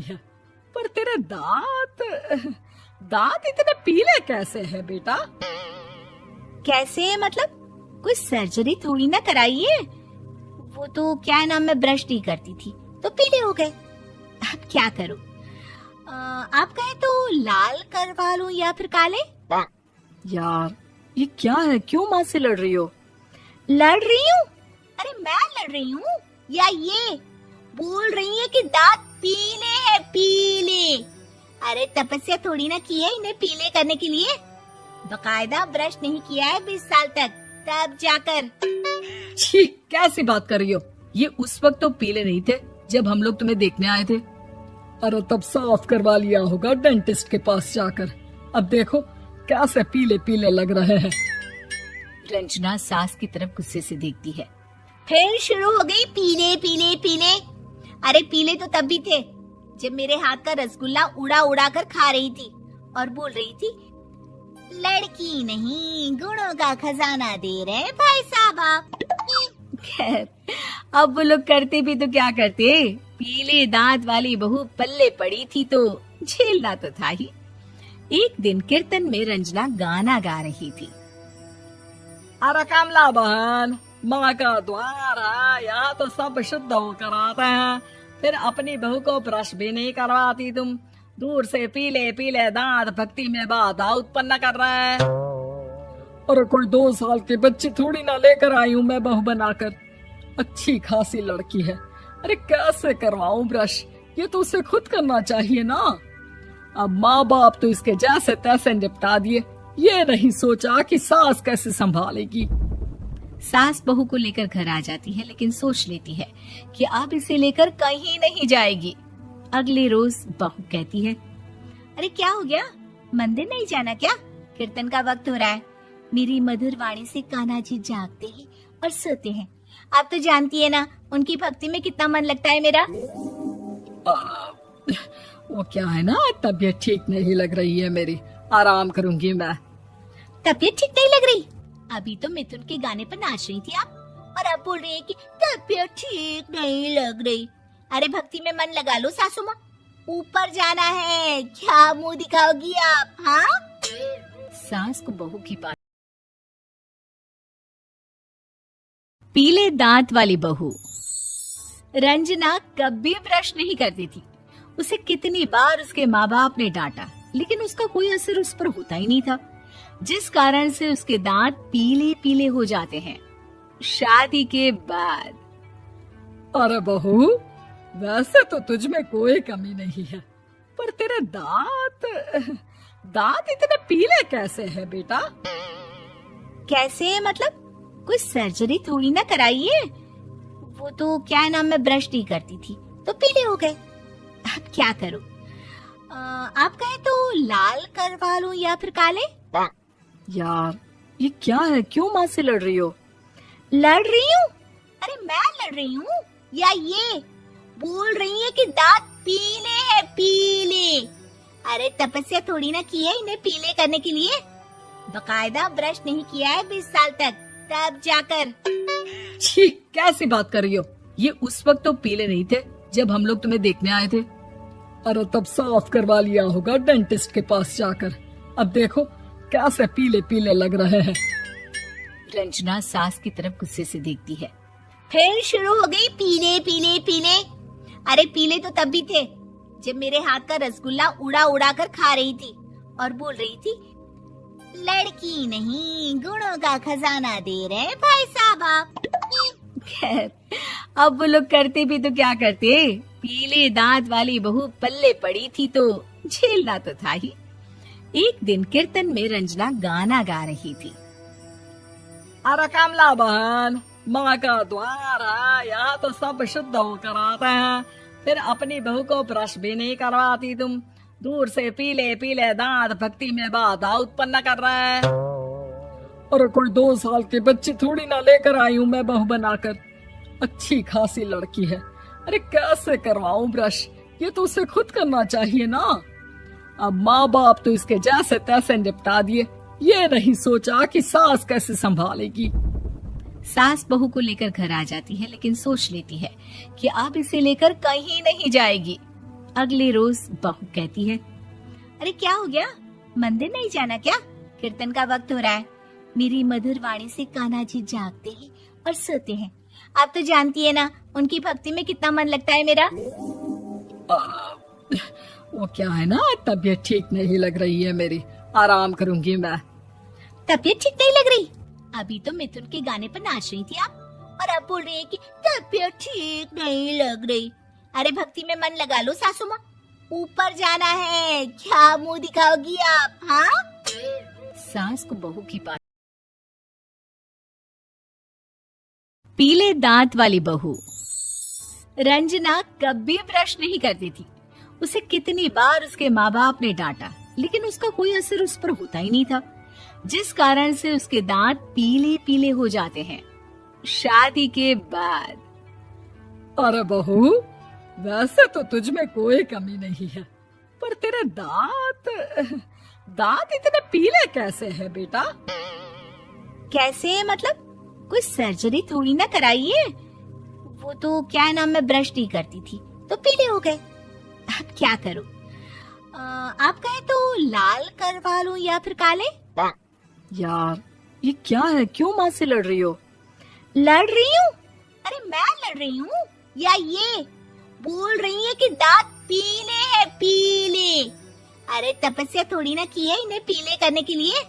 पर तेरे दांत दांत इतने पीले कैसे हैं बेटा? कैसे मतलब? कोई सर्जरी थोड़ी ना कराई है। वो तो क्या नाम, मैं ब्रश नहीं करती थी तो पीले हो गए। अब क्या करूं? आप कहें तो लाल करवा लूं या फिर काले? यार ये क्या है, क्यों माँ से लड़ रही हो? लड़ रही हूँ? अरे मैं लड़ रही हूँ या ये बोल रही है कि दांत पीले हैं, पीले। अरे तपस्या थोड़ी ना की है इन्हें पीले करने के लिए। बकायदा ब्रश नहीं किया है 20 साल तक, तब जाकर। छी, कैसी बात कर रही हो? ये उस वक्त तो पीले नहीं थे जब हम लोग तुम्हें देखने आए थे। अरे तब साफ करवा लिया होगा डेंटिस्ट के पास जाकर। अब देखो कैसे पीले पीले लग रहे हैं। रंजना सास की तरफ गुस्से से देखती है। फिर शुरू हो गई पीले पीले पीले। अरे पीले तो तब भी थे जब मेरे हाथ का रसगुल्ला उड़ा उड़ा कर खा रही थी और बोल रही थी, लड़की नहीं गुणों का खजाना दे रहे भाई साहब आप। खैर अब वो लोग करते भी तो क्या करते, पीले दांत वाली बहू पल्ले पड़ी थी तो झेलना तो था ही। एक दिन कीर्तन में रंजना गाना गा रही थी। अरे कमला बहन, माँ का द्वार है, यहाँ तो सब शुद्ध होकर आते हैं, फिर अपनी बहू को ब्रश भी नहीं करवाती तुम। दूर से पीले पीले दांत भक्ति में बाधा उत्पन्न कर रहे हैं। अरे कोई 2 साल के बच्चे थोड़ी ना लेकर आई हूँ मैं बहू बनाकर। अच्छी खासी लड़की है, अरे कैसे करवाऊं ब्रश? ये तो उसे खुद करना चाहिए ना। अब माँ बाप तो इसके जैसे तैसे निपटा दिए, ये नहीं सोचा कि सास कैसे संभालेगी। सास बहू को लेकर घर आ जाती है, लेकिन सोच लेती है कि अब इसे लेकर कहीं नहीं जाएगी। अगले रोज बहू कहती है, अरे क्या हो गया, मंदिर नहीं जाना क्या? कीर्तन का वक्त हो रहा है। मेरी मधुर वाणी से कान्हा जी जागते हैं और सोते हैं। आप तो जानती है ना उनकी भक्ति में कितना मन लगता है मेरा। वो क्या है ना, तबीयत ठीक नहीं लग रही है मेरी, आराम करूंगी मैं। तबीयत ठीक नहीं लग रही? अभी तो मिथुन के गाने पर नाच रही थी आप, और अब बोल रही है कि तबीयत ठीक नहीं लग रही। अरे भक्ति में मन लगा लो सासू माँ, ऊपर जाना है, क्या मुंह दिखाओगी आप? हाँ, सास को बहू की बात। पीले दांत वाली बहू। रंजना कभी ब्रश नहीं करती थी। उसे कितनी बार उसके माँ बाप ने डांटा, लेकिन उसका कोई असर उस पर होता ही नहीं था, जिस कारण से उसके दांत पीले पीले हो जाते हैं। शादी के बाद। अरे बहू, वैसे तो तुझ में कोई कमी नहीं है, पर तेरे दांत इतने पीले कैसे हैं बेटा? कैसे मतलब? कोई सर्जरी थोड़ी ना कराई है। वो तो क्या नाम, मैं ब्रश नहीं करती थी तो पीले हो गए। अब क्या करूं? आप कहें तो लाल करवा लूं या फिर काले? यार ये क्या है, क्यों माँ से लड़ रही हो? लड़ रही हूँ? अरे मैं लड़ रही हूँ या ये बोल रही है कि दांत पीले हैं, पीले। अरे तपस्या थोड़ी ना की है इन्हें पीले करने के लिए। बकायदा ब्रश नहीं किया है 20 साल तक, तब जाकर। छी, कैसी बात कर रही हो? ये उस वक्त तो पीले नहीं थे जब हम लोग तुम्हें देखने आए थे। अरे तब साफ करवा लिया होगा डेंटिस्ट के पास जाकर। अब देखो कैसे पीले पीले लग रहे हैं। रंजना सास की तरफ गुस्से से देखती है। फिर शुरू हो गई पीले पीले पीले। अरे पीले तो तब भी थे जब मेरे हाथ का रसगुल्ला उड़ा उड़ा कर खा रही थी और बोल रही थी, लड़की नहीं गुणों का खजाना दे रहे भाई साहब आप। खैर अब वो लोग करते भी तो क्या करते, पीले दांत वाली बहू पल्ले पड़ी थी तो झेलना तो था ही। एक दिन कीर्तन में रंजना गाना गा रही थी। अरे कमला बहन, माँ का द्वार है, यहाँ तो सब शुद्ध होकर आते हैं, फिर अपनी बहू को ब्रश भी नहीं करवाती तुम। दूर से पीले पीले दांत भक्ति में बाधा उत्पन्न कर रहे हैं। अरे कोई 2 साल के बच्चे थोड़ी ना लेकर आई हूँ मैं बहू बनाकर। अच्छी खासी लड़की है, अरे कैसे करवाऊं ब्रश? ये तो उसे खुद करना चाहिए ना। अब माँ बाप तो इसके जैसे तैसे निपटा दिए, ये नहीं सोचा कि सास कैसे संभालेगी। सास बहू को लेकर घर आ जाती है, लेकिन सोच लेती है कि अब इसे लेकर कहीं नहीं जाएगी। अगले रोज बहू कहती है, अरे क्या हो गया, मंदिर नहीं जाना क्या? कीर्तन का वक्त हो रहा है। मेरी मधुर वाणी से कान्हा जी जागते हैं और सोते हैं। आप तो जानती है ना उनकी भक्ति में कितना मन लगता है मेरा। वो क्या है ना, तबीयत ठीक नहीं लग रही है मेरी, आराम करूंगी मैं। तबीयत ठीक नहीं लग रही? अभी तो मिथुन के गाने पर नाच रही थी आप, और अब बोल रही है कि तबीयत ठीक नहीं लग रही। अरे भक्ति में मन लगा लो सासू माँ, ऊपर जाना है, क्या मुंह दिखाओगी आप? हाँ, सास को बहू की बात। पीले दांत वाली बहू। रंजना कभी ब्रश नहीं करती थी। उसे कितनी बार उसके माँ बाप ने डांटा, लेकिन उसका कोई असर उस पर होता ही नहीं था, जिस कारण से उसके दांत पीले पीले हो जाते हैं। शादी के बाद। अरे बहू, वैसे तो तुझ में कोई कमी नहीं है, पर तेरे दांत इतने पीले कैसे हैं बेटा? कैसे मतलब? कोई सर्जरी थोड़ी ना कराई है। वो तो क्या नाम, मैं ब्रश नहीं करती थी तो पीले हो गए। अब क्या करूं? आप कहें तो लाल करवा लूं या फिर काले? यार ये क्या है, क्यों माँ से लड़ रही हो? लड़ रही हूँ? अरे मैं लड़ रही हूँ या ये बोल रही है कि दांत पीले हैं, पीले। अरे तपस्या थोड़ी ना की है इन्हें पीले करने के लिए।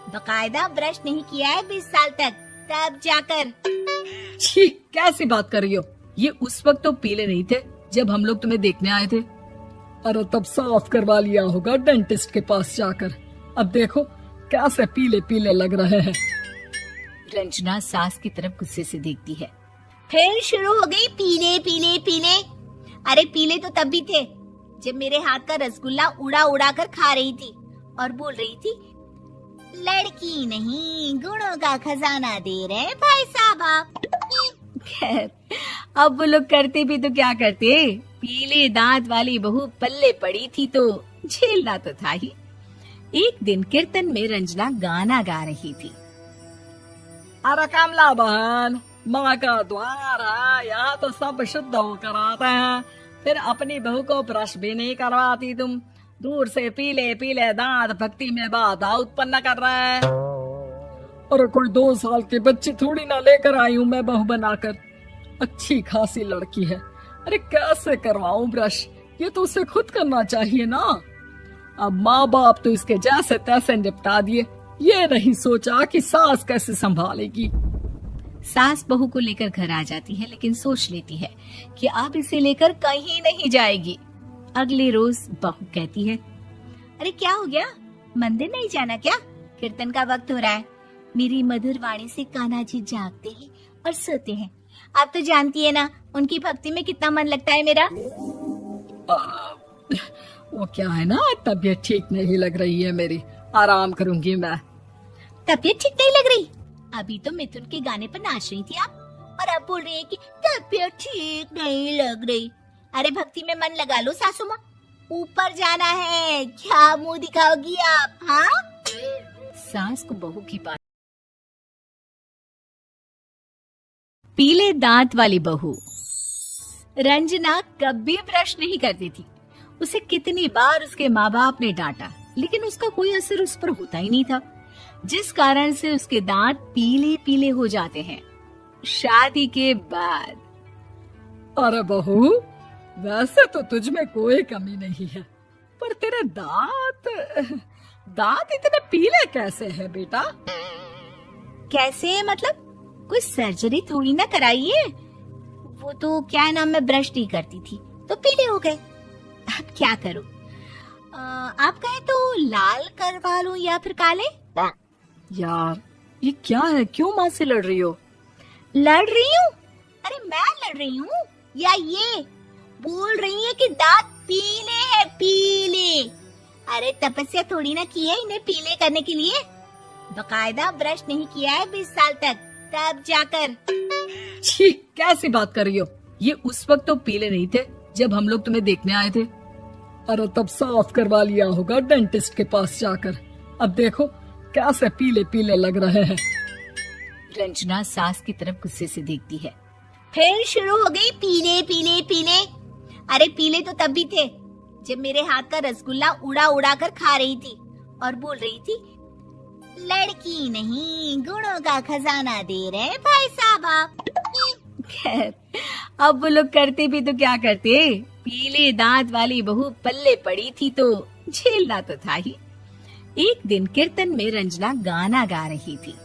बकायदा ब्रश नहीं किया है 20 साल तक, तब जाकर। छी, कैसी बात कर रही हो? ये उस वक्त तो पीले नहीं थे जब हम लोग तुम्हें देखने आए थे। अरे तब साफ करवा लिया होगा डेंटिस्ट के पास जाकर। अब देखो कैसे पीले पीले लग रहे हैं। रंजना सास की तरफ गुस्से से देखती है। फिर शुरू हो गई पीले पीले पीले। अरे पीले तो तब भी थे जब मेरे हाथ का रसगुल्ला उड़ा उड़ा कर खा रही थी और बोल रही थी, लड़की नहीं गुणों का खजाना दे रहे भाई साहब आप। खैर अब वो लोग करते भी तो क्या करते, पीले दांत वाली बहू पल्ले पड़ी थी तो झेलना तो था ही। एक दिन कीर्तन में रंजना गाना गा रही थी। अरे कमला बहन, माँ का द्वार है, यहाँ तो सब शुद्ध होकर आते हैं, फिर अपनी बहू को ब्रश भी नहीं करवाती तुम। दूर से पीले पीले दांत भक्ति में बाधा उत्पन्न कर रहे हैं। अरे कोई 2 साल के बच्चे थोड़ी ना लेकर आई हूँ मैं बहू बनाकर, अच्छी खासी लड़की है। अरे कैसे करवाऊं ब्रश, ये तो उसे खुद करना चाहिए ना। अब माँ बाप तो इसके जैसे तैसे निपटा दिए, ये नहीं सोचा कि सास कैसे संभालेगी। सास बहू को लेकर घर आ जाती है, लेकिन सोच लेती है कि अब इसे लेकर कहीं नहीं जाएगी। अगले रोज बहू कहती है, अरे क्या हो गया, मंदिर नहीं जाना क्या? कीर्तन का वक्त हो रहा है। मेरी मधुर वाणी से कान्हा जी जागते हैं और सोते हैं। आप तो जानती है ना उनकी भक्ति में कितना मन लगता है मेरा। वो क्या है ना, तबीयत ठीक नहीं लग रही है मेरी, आराम करूंगी मैं। तबीयत ठीक नहीं लग रही? अभी तो मिथुन के गाने पर नाच रही थी आप, और अब बोल रही है कि तबीयत ठीक नहीं लग रही। अरे भक्ति में मन लगा लो सासू माँ, ऊपर जाना है, क्या मुंह दिखाओगी आप? हाँ, सास को बहू की बात। पीले दांत वाली बहू। रंजना कभी ब्रश नहीं करती थी। उसे कितनी बार उसके माँ बाप ने डांटा, लेकिन उसका कोई असर उस पर होता ही नहीं था, जिस कारण से उसके दांत पीले पीले हो जाते हैं। शादी के बाद। अरे बहू, वैसे तो तुझ में कोई कमी नहीं है, पर तेरे दांत इतने पीले कैसे हैं बेटा? कैसे मतलब? कोई सर्जरी थोड़ी ना कराई है। वो तो क्या नाम, मैं ब्रश नहीं करती थी तो पीले हो गए। अब क्या करूं? आप कहें तो लाल करवा लूं या फिर काले? यार ये क्या है, क्यों माँ से लड़ रही हो? लड़ रही हूँ? अरे मैं लड़ रही हूँ या ये बोल रही है कि दांत पीले हैं, पीले। अरे तपस्या थोड़ी ना की है इन्हें पीले करने के लिए। बकायदा ब्रश नहीं किया है 20 साल तक, तब जाकर। छी, कैसी बात कर रही हो? ये उस वक्त तो पीले नहीं थे जब हम लोग तुम्हें देखने आए थे। अरे तब साफ करवा लिया होगा डेंटिस्ट के पास जाकर। अब देखो कैसे पीले पीले लग रहे हैं। रंजना सास की तरफ गुस्से से देखती है। फिर शुरू हो गई पीले पीले पीले। अरे पीले तो तब भी थे जब मेरे हाथ का रसगुल्ला उड़ा उड़ा कर खा रही थी और बोल रही थी, लड़की नहीं गुणों का खजाना दे रहे भाई साहब आप। खैर, अब वो लोग करते भी तो क्या करते, पीले दांत वाली बहू पल्ले पड़ी थी तो झेलना तो था ही। एक दिन कीर्तन में रंजना गाना गा रही थी।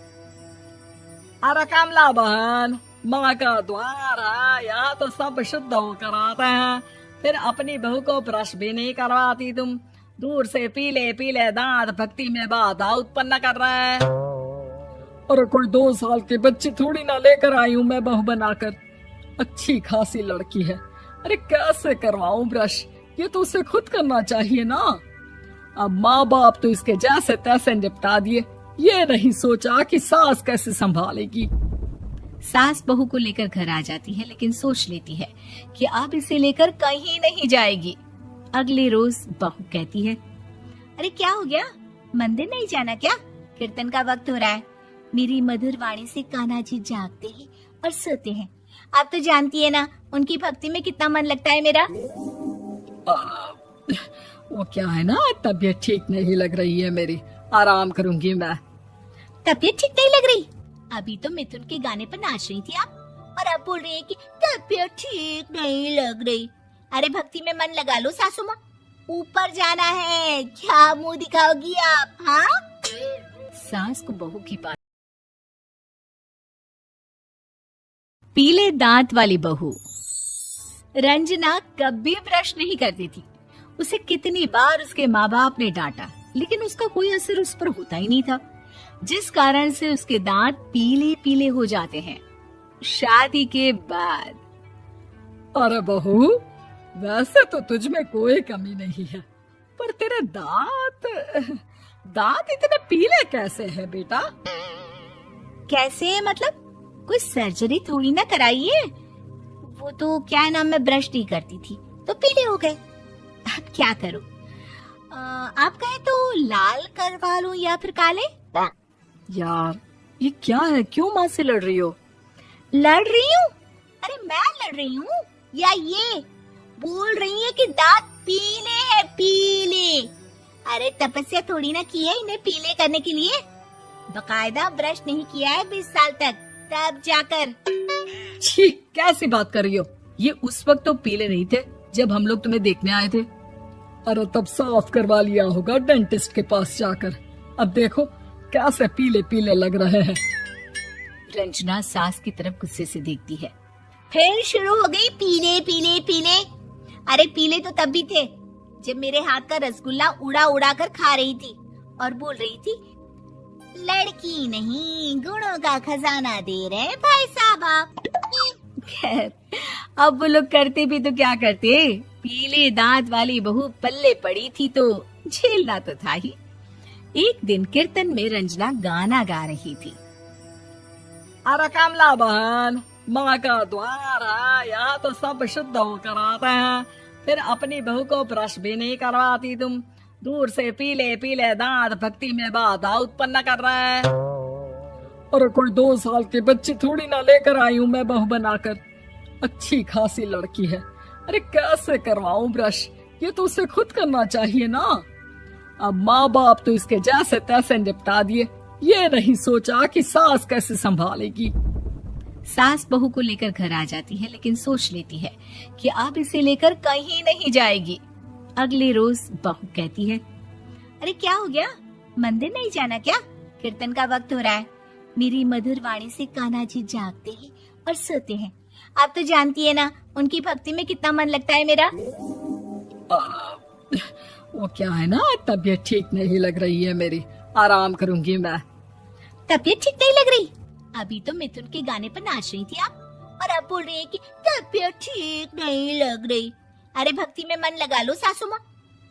अरे कमला बहन, माँ का द्वार है, यहाँ तो सब शुद्ध होकर आते हैं, फिर अपनी बहू को ब्रश भी नहीं करवाती तुम। दूर से पीले पीले दांत भक्ति में बाधा उत्पन्न कर रहे हैं। अरे कोई 2 साल की बच्ची थोड़ी ना लेकर आई हूँ मैं बहू बनाकर, अच्छी खासी लड़की है। अरे कैसे करवाऊं ब्रश, ये तो उसे खुद करना चाहिए ना। अब माँ बाप तो इसके जैसे तैसे निपटा दिए, ये नहीं सोचा कि सास कैसे संभालेगी। सास बहू को लेकर घर आ जाती है, लेकिन सोच लेती है कि अब इसे लेकर कहीं नहीं जाएगी। अगले रोज बहू कहती है, अरे क्या हो गया, मंदिर नहीं जाना क्या? कीर्तन का वक्त हो रहा है। मेरी मधुर वाणी से कान्हा जी जागते हैं और सोते हैं। आप तो जानती है ना उनकी भक्ति में कितना मन लगता है मेरा। वो क्या है ना, तबीयत ठीक नहीं लग रही है मेरी, आराम करूंगी मैं। तबीयत ठीक नहीं लग रही? अभी तो मिथुन के गाने पर नाच रही थी आप, और अब बोल रही है कि तबीयत ठीक नहीं लग रही। अरे भक्ति में मन लगा लो सासू माँ, ऊपर जाना है, क्या मुंह दिखाओगी आप? हाँ, सास को बहू की बात। पीले दांत वाली बहू रंजना कभी ब्रश नहीं करती थी। उसे कितनी बार उसके माँ बाप ने डांटा, लेकिन उसका कोई असर उस पर होता ही नहीं था, जिस कारण से उसके दांत पीले पीले हो जाते हैं। शादी के बाद। अरे बहू, वैसे तो तुझ में कोई कमी नहीं है, पर तेरे दांत इतने पीले कैसे हैं बेटा? कैसे मतलब? कोई सर्जरी थोड़ी ना कराइए। वो तो क्या नाम, मैं ब्रश नहीं करती थी तो पीले हो गए। अब क्या करूं? आप कहे तो लाल करवा लूं या फिर काले? यार ये क्या है, क्यों माँ से लड़ रही हो? लड़ रही हूँ? अरे मैं लड़ रही हूँ या ये बोल रही है कि दांत पीले हैं, पीले। अरे तपस्या थोड़ी ना की है इन्हें पीले करने के लिए, बकायदा ब्रश नहीं किया है 20 साल तक, तब जाकर। छी, कैसी बात कर रही हो? ये उस वक्त तो पीले नहीं थे जब हम लोग तुम्हें देखने आए थे। अरे तब साफ करवा लिया होगा डेंटिस्ट के पास जाकर, अब देखो कैसे पीले पीले लग रहे हैं। रंजना सास की तरफ गुस्से से देखती है। फिर शुरू हो गई पीले पीले पीले। अरे पीले तो तब भी थे जब मेरे हाथ का रसगुल्ला उड़ा उड़ा कर खा रही थी और बोल रही थी, लड़की नहीं गुणों का खजाना दे रहे भाई साहब आप। खैर, अब वो लोग करते भी तो क्या करते, पीले दांत वाली बहू पल्ले पड़ी थी तो झेलना तो था ही। एक दिन कीर्तन में रंजना गाना गा रही थी। अरे कमला बहन, माँ का द्वार है, यहाँ तो सब शुद्ध होकर आते हैं, फिर अपनी बहू को ब्रश भी नहीं करवाती तुम। दूर से पीले पीले दांत भक्ति में बाधा उत्पन्न कर रहे हैं। अरे कोई 2 साल की बच्ची थोड़ी ना लेकर आई हूँ मैं बहू बनाकर, अच्छी खासी लड़की है। अरे कैसे करवाऊं ब्रश, ये तो उसे खुद करना चाहिए ना। अब माँ बाप तो इसके जैसे तैसे निपटा दिए, ये नहीं सोचा कि सास कैसे संभालेगी। सास बहू को लेकर घर आ जाती है, लेकिन सोच लेती है कि अब इसे लेकर कहीं नहीं जाएगी। अगले रोज बहू कहती है, अरे क्या हो गया, मंदिर नहीं जाना क्या? कीर्तन का वक्त हो रहा है। मेरी मधुर वाणी से कान्हा जी जागते हैं और सोते हैं। आप तो जानती है ना उनकी भक्ति में कितना मन लगता है मेरा। वो क्या है ना, तबीयत ठीक नहीं लग रही है मेरी, आराम करूंगी मैं। तबीयत ठीक नहीं लग रही? अभी तो मिथुन के गाने पर नाच रही थी आप, और अब बोल रही है कि तबीयत ठीक नहीं लग रही। अरे भक्ति में मन लगा लो सासू माँ,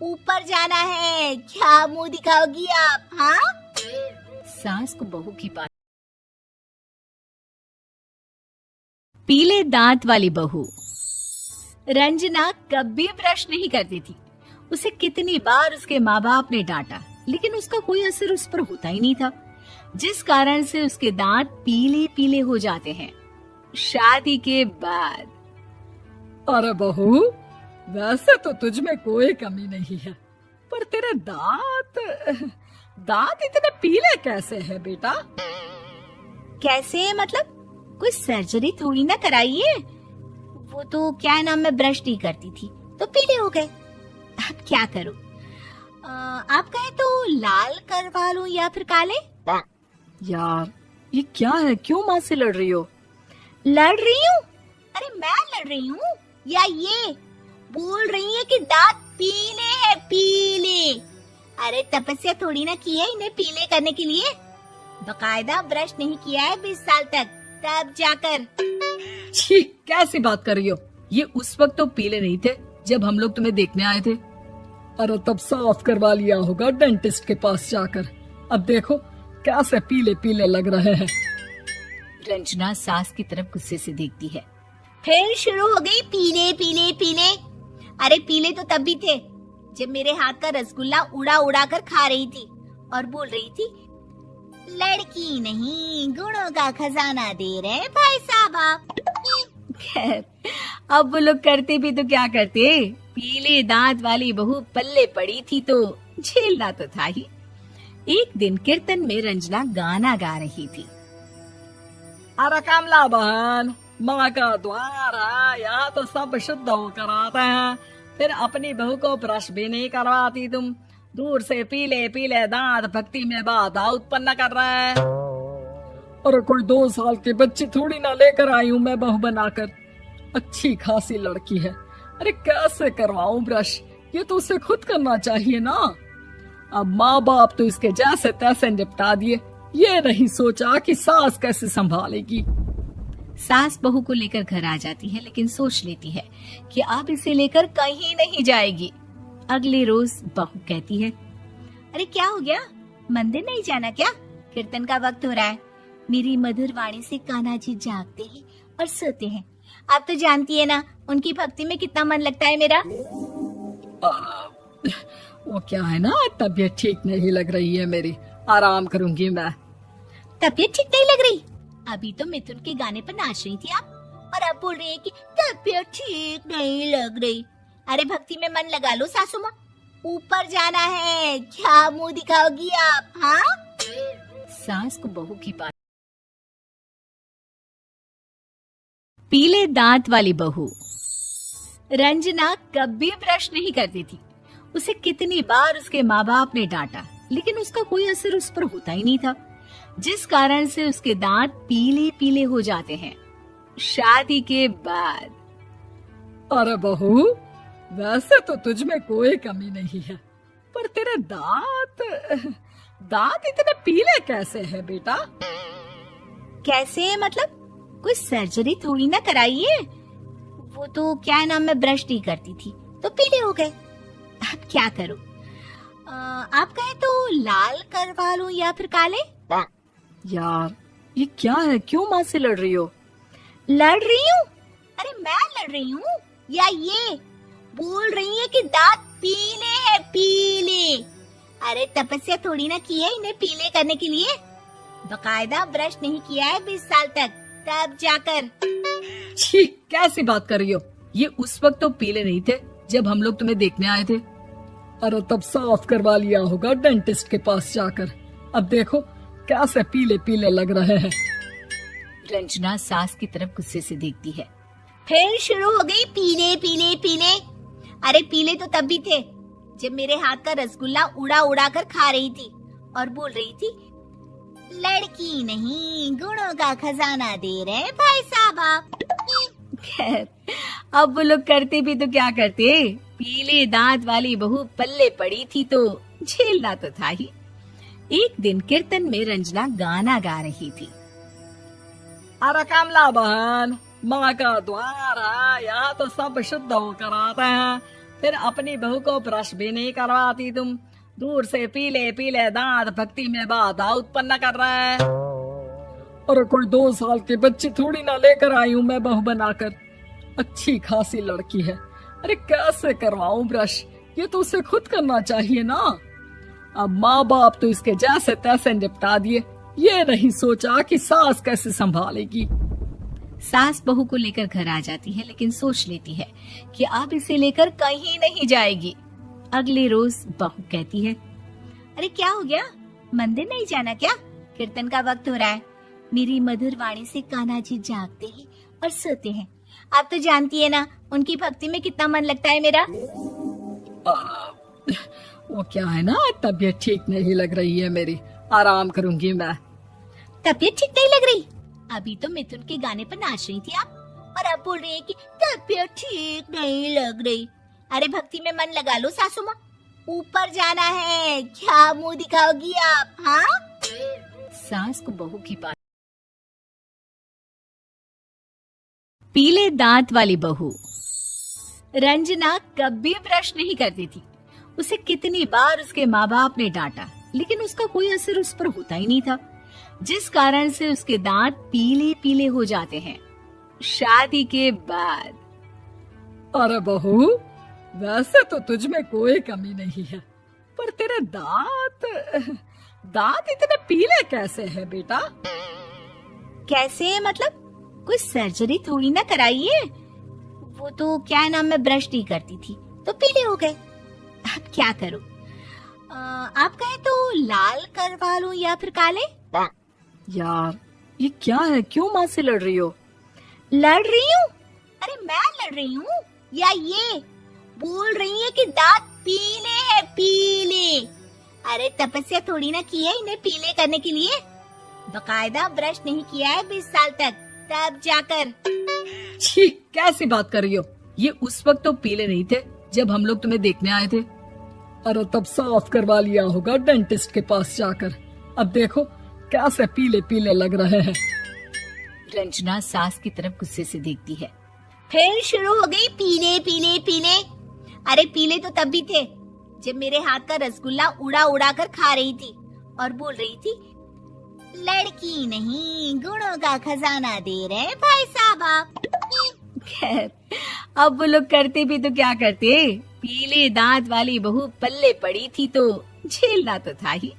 ऊपर जाना है, क्या मुंह दिखाओगी आप? हाँ, सास को बहू की बात। पीले दांत वाली बहू रंजना कभी ब्रश नहीं करती थी। उसे कितनी बार उसके माँ बाप ने डांटा, लेकिन उसका कोई असर उस पर होता ही नहीं था, जिस कारण से उसके दांत पीले पीले हो जाते हैं। शादी के बाद। अरे बहू, वैसे तो तुझ में कोई कमी नहीं है, पर तेरे दांत दांत इतने पीले कैसे हैं बेटा? कैसे मतलब? कोई सर्जरी थोड़ी ना कराई है। वो तो क्या नाम, मैं ब्रश नहीं करती थी तो पीले हो गए। अब क्या करूं? आप कहें तो लाल करवा लूं या फिर काले? यार ये क्या है, क्यों माँ से लड़ रही हो? लड़ रही हूँ? अरे मैं लड़ रही हूँ या ये बोल रही है कि दांत पीले हैं, पीले। अरे तपस्या थोड़ी ना की है इन्हें पीले करने के लिए। बकायदा ब्रश नहीं किया है 20 साल तक, तब जाकर। छी, कैसी बात कर रही हो? ये उस वक्त तो पीले नहीं थे जब हम लोग तुम्हें देखने आए थे। अरे तब साफ करवा लिया होगा डेंटिस्ट के पास जाकर। अब देखो कैसे पीले पीले लग रहे हैं। रंजना सास की तरफ गुस्से से देखती है। फिर शुरू हो गई पीले पीले पीले। अरे पीले तो तब भी थे जब मेरे हाथ का रसगुल्ला उड़ा उड़ा कर खा रही थी और बोल रही थी, लड़की नहीं गुणों का खजाना दे रहे भाई साहब आप। खैर अब वो लोग करते भी तो क्या करते, पीले दांत वाली बहू पल्ले पड़ी थी तो झेलना तो था ही। एक दिन कीर्तन में रंजना गाना गा रही थी। अरे कमला बहन, माँ का द्वार है, यहाँ तो सब शुद्ध होकर आते हैं, फिर अपनी बहू को ब्रश भी नहीं करवाती तुम। दूर से पीले पीले दांत भक्ति में बाधा उत्पन्न कर रहे हैं। अरे कोई 2 साल के बच्चे थोड़ी ना लेकर आई हूँ मैं बहू बनाकर। अच्छी खासी लड़की है, अरे कैसे करवाऊं ब्रश? ये तो उसे खुद करना चाहिए ना। अब माँ बाप तो इसके जैसे तैसे निपटा दिए, ये नहीं सोचा कि सास कैसे संभालेगी। सास बहू को लेकर घर आ जाती है, लेकिन सोच लेती है कि अब इसे लेकर कहीं नहीं जाएगी। अगले रोज बहू कहती है, अरे क्या हो गया, मंदिर नहीं जाना क्या? कीर्तन का वक्त हो रहा है। मेरी मधुर वाणी से कान्हा जी जागते हैं और सोते हैं। आप तो जानती है ना उनकी भक्ति में कितना मन लगता है मेरा। वो क्या है ना, तबीयत ठीक नहीं लग रही है मेरी, आराम करूंगी मैं। तबीयत ठीक नहीं लग रही? अभी तो मिथुन के गाने पर नाच रही थी आप, और अब बोल रही है कि तबीयत ठीक नहीं लग रही। अरे भक्ति में मन लगा लो सासू माँ, ऊपर जाना है, क्या मुंह दिखाओगी आप? हाँ, सास को बहू की बात। पीले दांत वाली बहू। रंजना कभी ब्रश नहीं करती थी। उसे कितनी बार उसके माँ बाप ने डांटा, लेकिन उसका कोई असर उस पर होता ही नहीं था, जिस कारण से उसके दांत पीले पीले हो जाते हैं शादी के बाद। अरे बहू, वैसे तो तुझ में कोई कमी नहीं है, पर तेरे दांत इतने पीले कैसे हैं बेटा? कैसे मतलब? कोई सर्जरी थोड़ी ना कराई है। वो तो क्या नाम, मैं ब्रश नहीं करती थी तो पीले हो गए। अब क्या करूं? आप कहें तो लाल करवा लूं या फिर काले? यार ये क्या है, क्यों माँ से लड़ रही हो? लड़ रही हूँ? अरे मैं लड़ रही हूँ या ये बोल रही है कि दांत पीले हैं, पीले। अरे तपस्या थोड़ी ना की है इन्हें पीले करने के लिए। बकायदा ब्रश नहीं किया है 20 साल तक, तब जाकर। छी, कैसी बात कर रही हो? ये उस वक्त तो पीले नहीं थे जब हम लोग तुम्हें देखने आए थे। अरे तब साफ करवा लिया होगा डेंटिस्ट के पास जाकर। अब देखो कैसे पीले पीले लग रहे हैं। रंजना सास की तरफ गुस्से से देखती है। फिर शुरू हो गई पीले पीले पीले। अरे पीले तो तब भी थे जब मेरे हाथ का रसगुल्ला उड़ा उड़ा कर खा रही थी और बोल रही थी, लड़की नहीं गुणों का खजाना दे रहे भाई साहब आप। खैर अब वो लोग करते भी तो क्या करते, पीले दांत वाली बहू पल्ले पड़ी थी तो झेलना तो था ही। एक दिन कीर्तन में रंजना गाना गा रही थी। अरे कमला बहन, माँ का द्वार है, यहाँ तो सब शुद्ध होकर आते हैं, फिर अपनी बहू को ब्रश भी नहीं करवाती तुम। दूर से पीले पीले दांत भक्ति में बाधा उत्पन्न कर रहे हैं। अरे कोई 2 साल के बच्चे थोड़ी ना लेकर आई हूँ मैं बहू बनाकर। अच्छी खासी लड़की है, अरे कैसे करवाऊं ब्रश? ये तो उसे खुद करना चाहिए ना। अब माँ बाप तो इसके जैसे तैसे निपटा दिए, ये नहीं सोचा कि सास कैसे संभालेगी। सास बहू को लेकर घर आ जाती है, लेकिन सोच लेती है कि अब इसे लेकर कहीं नहीं जाएगी। अगले रोज बहू कहती है, अरे क्या हो गया, मंदिर नहीं जाना क्या? कीर्तन का वक्त हो रहा है। मेरी मधुर वाणी से कान्हा जी जागते हैं और सोते हैं। आप तो जानती है ना, उनकी भक्ति में कितना मन लगता है मेरा। वो क्या है ना, तबीयत ठीक नहीं लग रही है मेरी, आराम करूंगी मैं। तबीयत ठीक नहीं लग रही? अभी तो मिथुन के गाने पर नाच रही थी आप, और अब बोल रही है कि तबीयत ठीक नहीं लग रही। अरे भक्ति में मन लगा लो सासू माँ, ऊपर जाना है, क्या मुंह दिखाओगी आप? हाँ, सास को बहू की बात। पीले दांत वाली बहू। रंजना कभी ब्रश नहीं करती थी। उसे कितनी बार उसके माँ बाप ने डांटा, लेकिन उसका कोई असर उस पर होता ही नहीं था, जिस कारण से उसके दांत पीले पीले हो जाते हैं। शादी के बाद। अरे बहू, वैसे तो तुझ में कोई कमी नहीं है, पर तेरे दांत इतने पीले कैसे हैं बेटा? कैसे मतलब? कोई सर्जरी थोड़ी ना कराइए। वो तो क्या नाम, मैं ब्रश नहीं करती थी तो पीले हो गए। अब क्या करूं? आप कहे तो लाल करवा लूं या फिर काले? यार ये क्या है, क्यों माँ से लड़ रही हो? लड़ रही हूँ? अरे मैं लड़ रही हूँ या ये बोल रही है कि दांत पीले हैं, पीले। अरे तपस्या थोड़ी ना की है इन्हें पीले करने के लिए। बकायदा ब्रश नहीं किया है 20 साल तक, तब जाकर। छी, कैसी बात कर रही हो? ये उस वक्त तो पीले नहीं थे जब हम लोग तुम्हें देखने आए थे। अरे तब साफ करवा लिया होगा डेंटिस्ट के पास जाकर। अब देखो कैसे पीले पीले लग रहे हैं। रंजना सास की तरफ गुस्से से देखती है। फिर शुरू हो गई पीले पीले पीले। अरे पीले तो तब भी थे जब मेरे हाथ का रसगुल्ला उड़ा उड़ा कर खा रही थी और बोल रही थी, लड़की नहीं गुणों का खजाना दे रहे भाई साहब आप। खैर, अब वो लोग करते भी तो क्या करते, पीले दांत वाली बहू पल्ले पड़ी थी तो झेलना तो था ही।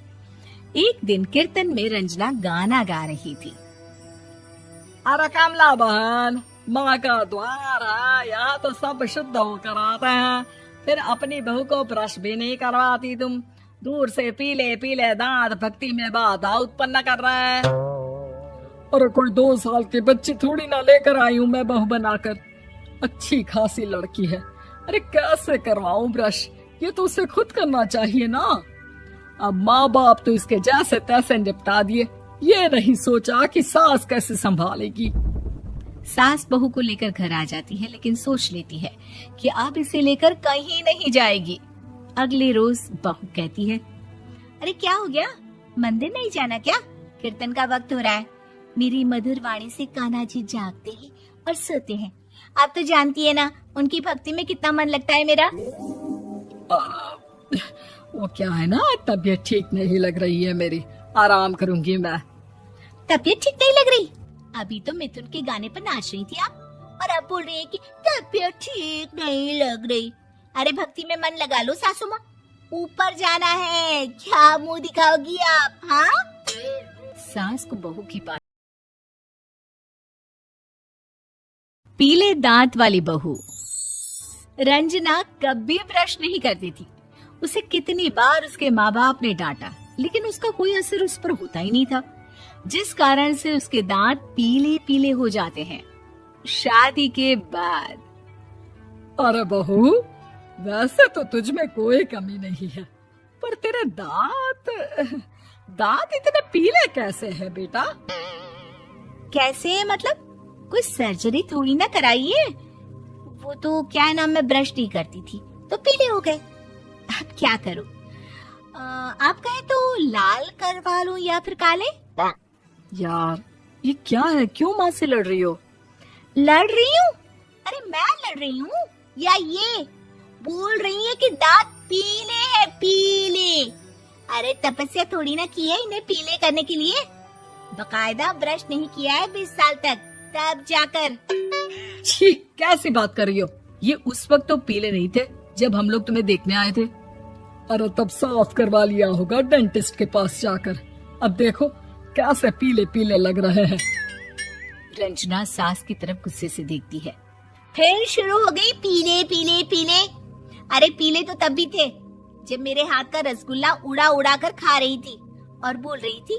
एक दिन कीर्तन में रंजना गाना गा रही थी। अरे कमला बहन, माँ का द्वार है, यहाँ तो सब शुद्ध होकर आते हैं, फिर अपनी बहू को ब्रश भी नहीं करवाती तुम। दूर से पीले पीले दांत भक्ति में बाधा उत्पन्न कर रहे हैं। अरे कोई 2 साल के बच्चे थोड़ी ना लेकर आई हूँ मैं बहू बनाकर, अच्छी खासी लड़की है। अरे कैसे करवाऊं ब्रश, ये तो उसे खुद करना चाहिए ना। अब माँ बाप तो इसके जैसे तैसे निपटा दिए, ये नहीं सोचा कि सास कैसे संभालेगी। सास बहू को लेकर घर आ जाती है, लेकिन सोच लेती है कि अब इसे लेकर कहीं नहीं जाएगी। अगले रोज बहू कहती है, अरे क्या हो गया, मंदिर नहीं जाना क्या? कीर्तन का वक्त हो रहा है। मेरी मधुर वाणी से कान्हा जी जागते हैं और सोते हैं। आप तो जानती है ना, उनकी भक्ति में कितना मन लगता है मेरा। वो क्या है ना, तबीयत ठीक नहीं लग रही है मेरी, आराम करूंगी मैं। तबीयत ठीक नहीं लग रही? अभी तो मिथुन के गाने पर नाच रही थी आप, और अब बोल रही है कि तबीयत ठीक नहीं लग रही। अरे भक्ति में मन लगा लो सासू माँ, ऊपर जाना है, क्या मुंह दिखाओगी आप? हाँ, सास को बहू की बात। पीले दांत वाली बहू। रंजना कभी ब्रश नहीं करती थी। उसे कितनी बार उसके माँ बाप ने डांटा, लेकिन उसका कोई असर उस पर होता ही नहीं था, जिस कारण से उसके दांत पीले पीले हो जाते हैं। शादी के बाद। अरे बहू, वैसे तो तुझ में कोई कमी नहीं है, पर तेरे दांत इतने पीले कैसे हैं बेटा? कैसे मतलब? कोई सर्जरी थोड़ी ना कराइए। वो तो क्या नाम, मैं ब्रश नहीं करती थी तो पीले हो गए। अब क्या करूं? आप कहे तो लाल करवा लूं या फिर काले? यार ये क्या है, क्यों माँ से लड़ रही हो? लड़ रही हूँ? अरे मैं लड़ रही हूँ या ये बोल रही है कि दांत पीले हैं, पीले। अरे तपस्या थोड़ी ना की है इन्हें पीले करने के लिए। बकायदा ब्रश नहीं किया है 20 साल तक, तब जाकर। छी, कैसी बात कर रही हो? ये उस वक्त तो पीले नहीं थे जब हम लोग तुम्हें देखने आए थे। अरे तब साफ करवा लिया होगा डेंटिस्ट के पास जाकर। अब देखो कैसे पीले पीले लग रहे हैं। रंजना सास की तरफ गुस्से से देखती है। फिर शुरू हो गई पीले पीले पीले। अरे पीले तो तब भी थे जब मेरे हाथ का रसगुल्ला उड़ा उड़ा कर खा रही थी और बोल रही थी,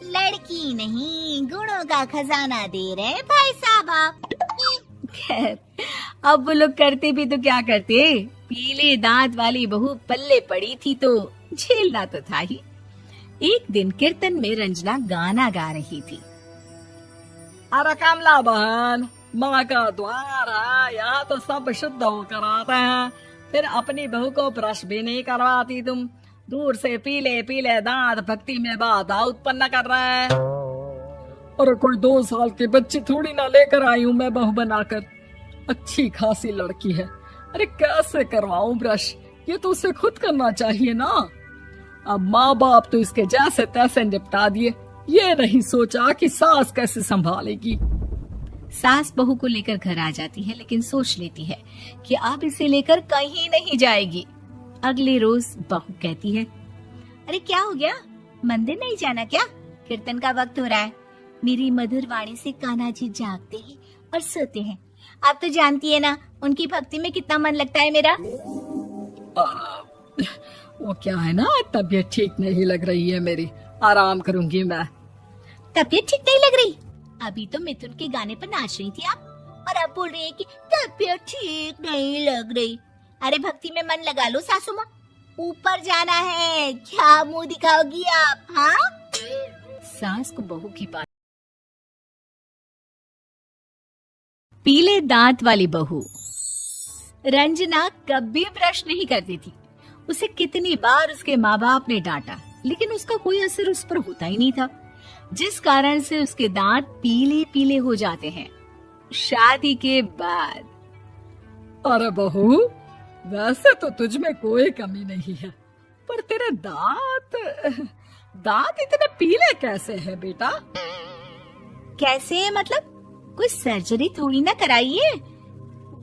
लड़की नहीं गुणों का खजाना दे रहे भाई साहब आप। खैर अब वो लोग करते भी तो क्या करते, पीले दांत वाली बहू पल्ले पड़ी थी तो झेलना तो था ही। एक दिन कीर्तन में रंजना गाना गा रही थी। अरे कमला बहन, माँ का द्वार है, यहाँ तो सब शुद्ध होकर आते हैं, फिर अपनी बहू को ब्रश भी नहीं करवाती तुम। दूर से पीले पीले दांत भक्ति में बाधा उत्पन्न कर रहे हैं। अरे कोई 2 साल के बच्चे थोड़ी ना लेकर आई हूँ मैं बहू बनाकर, अच्छी खासी लड़की है। अरे कैसे करवाऊं ब्रश, ये तो उसे खुद करना चाहिए ना। अब माँ बाप तो इसके जैसे तैसे निपटा दिए, ये नहीं सोचा कि सास कैसे संभालेगी। सास बहू को लेकर घर आ जाती है, लेकिन सोच लेती है कि अब इसे लेकर कहीं नहीं जाएगी। अगले रोज बहू कहती है, अरे क्या हो गया, मंदिर नहीं जाना क्या? कीर्तन का वक्त हो रहा है। मेरी मधुर वाणी से कान्हा जी जागते हैं और सोते हैं। आप तो जानती है ना उनकी भक्ति में कितना मन लगता है मेरा। वो क्या है ना, तबीयत ठीक नहीं लग रही है मेरी, आराम करूंगी मैं। तबीयत ठीक नहीं लग रही? अभी तो मिथुन के गाने पर नाच रही थी आप, और अब बोल रही है कि तबीयत ठीक नहीं लग रही। अरे भक्ति में मन लगा लो सासू माँ, ऊपर जाना है, क्या मुंह दिखाओगी आप? हाँ, सास को बहू की बात। पीले दांत वाली बहू। रंजना कभी ब्रश नहीं करती थी। उसे कितनी बार उसके माँ बाप ने डांटा, लेकिन उसका कोई असर उस पर होता ही नहीं था, जिस कारण से उसके दांत पीले पीले हो जाते हैं। शादी के बाद। अरे बहू, वैसे तो तुझ में कोई कमी नहीं है, पर तेरे दांत इतने पीले कैसे हैं बेटा? कैसे मतलब? कोई सर्जरी थोड़ी ना कराइए।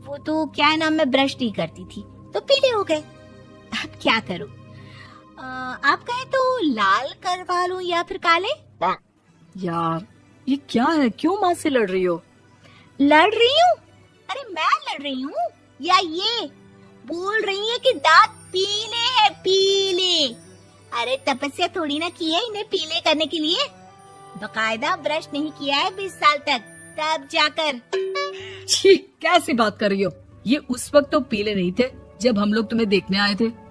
वो तो क्या नाम, मैं ब्रश नहीं करती थी तो पीले हो गए। अब क्या करूं? आप कहे तो लाल करवा लूं या फिर काले? यार ये क्या है, क्यों माँ से लड़ रही हो? लड़ रही हूँ? अरे मैं लड़ रही हूँ या ये बोल रही है कि दांत पीले हैं, पीले। अरे तपस्या थोड़ी ना की है इन्हें पीले करने के लिए, बकायदा ब्रश नहीं किया है 20 साल तक, तब जाकर। छी, कैसी बात कर रही हो? ये उस वक्त तो पीले नहीं थे जब हम लोग तुम्हें देखने आए थे।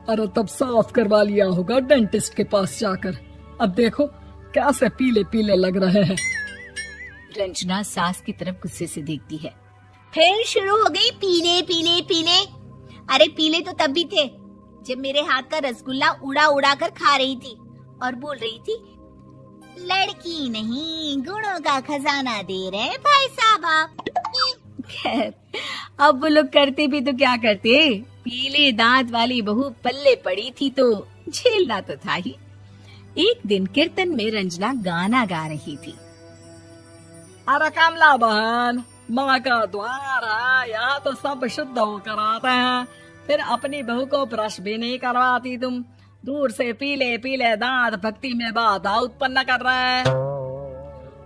अरे तब साफ करवा लिया होगा डेंटिस्ट के पास जाकर, अब देखो कैसे पीले पीले लग रहे हैं। रंजना सास की तरफ गुस्से से देखती है। फिर शुरू हो गई पीले पीले पीले। अरे पीले तो तब भी थे जब मेरे हाथ का रसगुल्ला उड़ा उड़ा कर खा रही थी और बोल रही थी, लड़की नहीं गुणों का खजाना दे रहे भाई साहब आप। खैर अब वो लोग करते भी तो क्या करते, पीले दांत वाली बहू पल्ले पड़ी थी तो झेलना तो था ही। एक दिन कीर्तन में रंजना गाना गा रही थी। अरे कमला बहन, माँ का द्वार है, यहाँ तो सब शुद्ध होकर आते हैं, फिर अपनी बहू को ब्रश भी नहीं करवाती तुम। दूर से पीले पीले दांत भक्ति में बाधा उत्पन्न कर रहे हैं।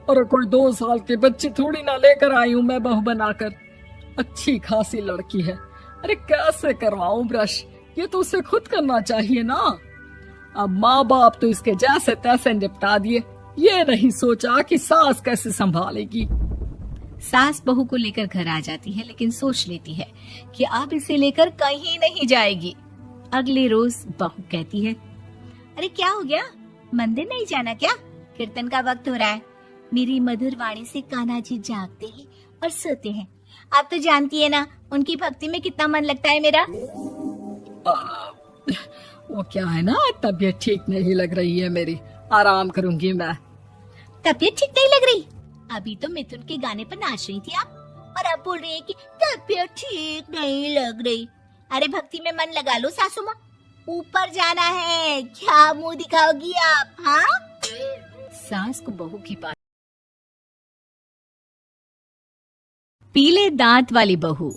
अरे कोई 2 साल के बच्चे थोड़ी ना लेकर आई हूँ मैं बहू बनाकर, अच्छी खासी लड़की है। अरे कैसे करवाऊं ब्रश, ये तो उसे खुद करना चाहिए ना। अब माँ बाप तो इसके जैसे तैसे निपटा दिए, ये नहीं सोचा कि सास कैसे संभालेगी। सास बहू को लेकर घर आ जाती है, लेकिन सोच लेती है कि अब इसे लेकर कहीं नहीं जाएगी। अगले रोज बहू कहती है, अरे क्या हो गया, मंदिर नहीं जाना क्या? कीर्तन का वक्त हो रहा है। मेरी मधुर वाणी से कान्हा जी जागते हैं और सोते हैं। आप तो जानती है ना उनकी भक्ति में कितना मन लगता है मेरा। वो क्या है ना, तबीयत ठीक नहीं लग रही है मेरी, आराम करूंगी मैं। तबीयत ठीक नहीं लग रही? अभी तो मिथुन के गाने पर नाच रही थी आप, और अब बोल रही है कि तबीयत ठीक नहीं लग रही। अरे भक्ति में मन लगा लो सासू माँ, ऊपर जाना है, क्या मुंह दिखाओगी आप? हाँ, सास को बहू की बात। पीले दांत वाली बहू।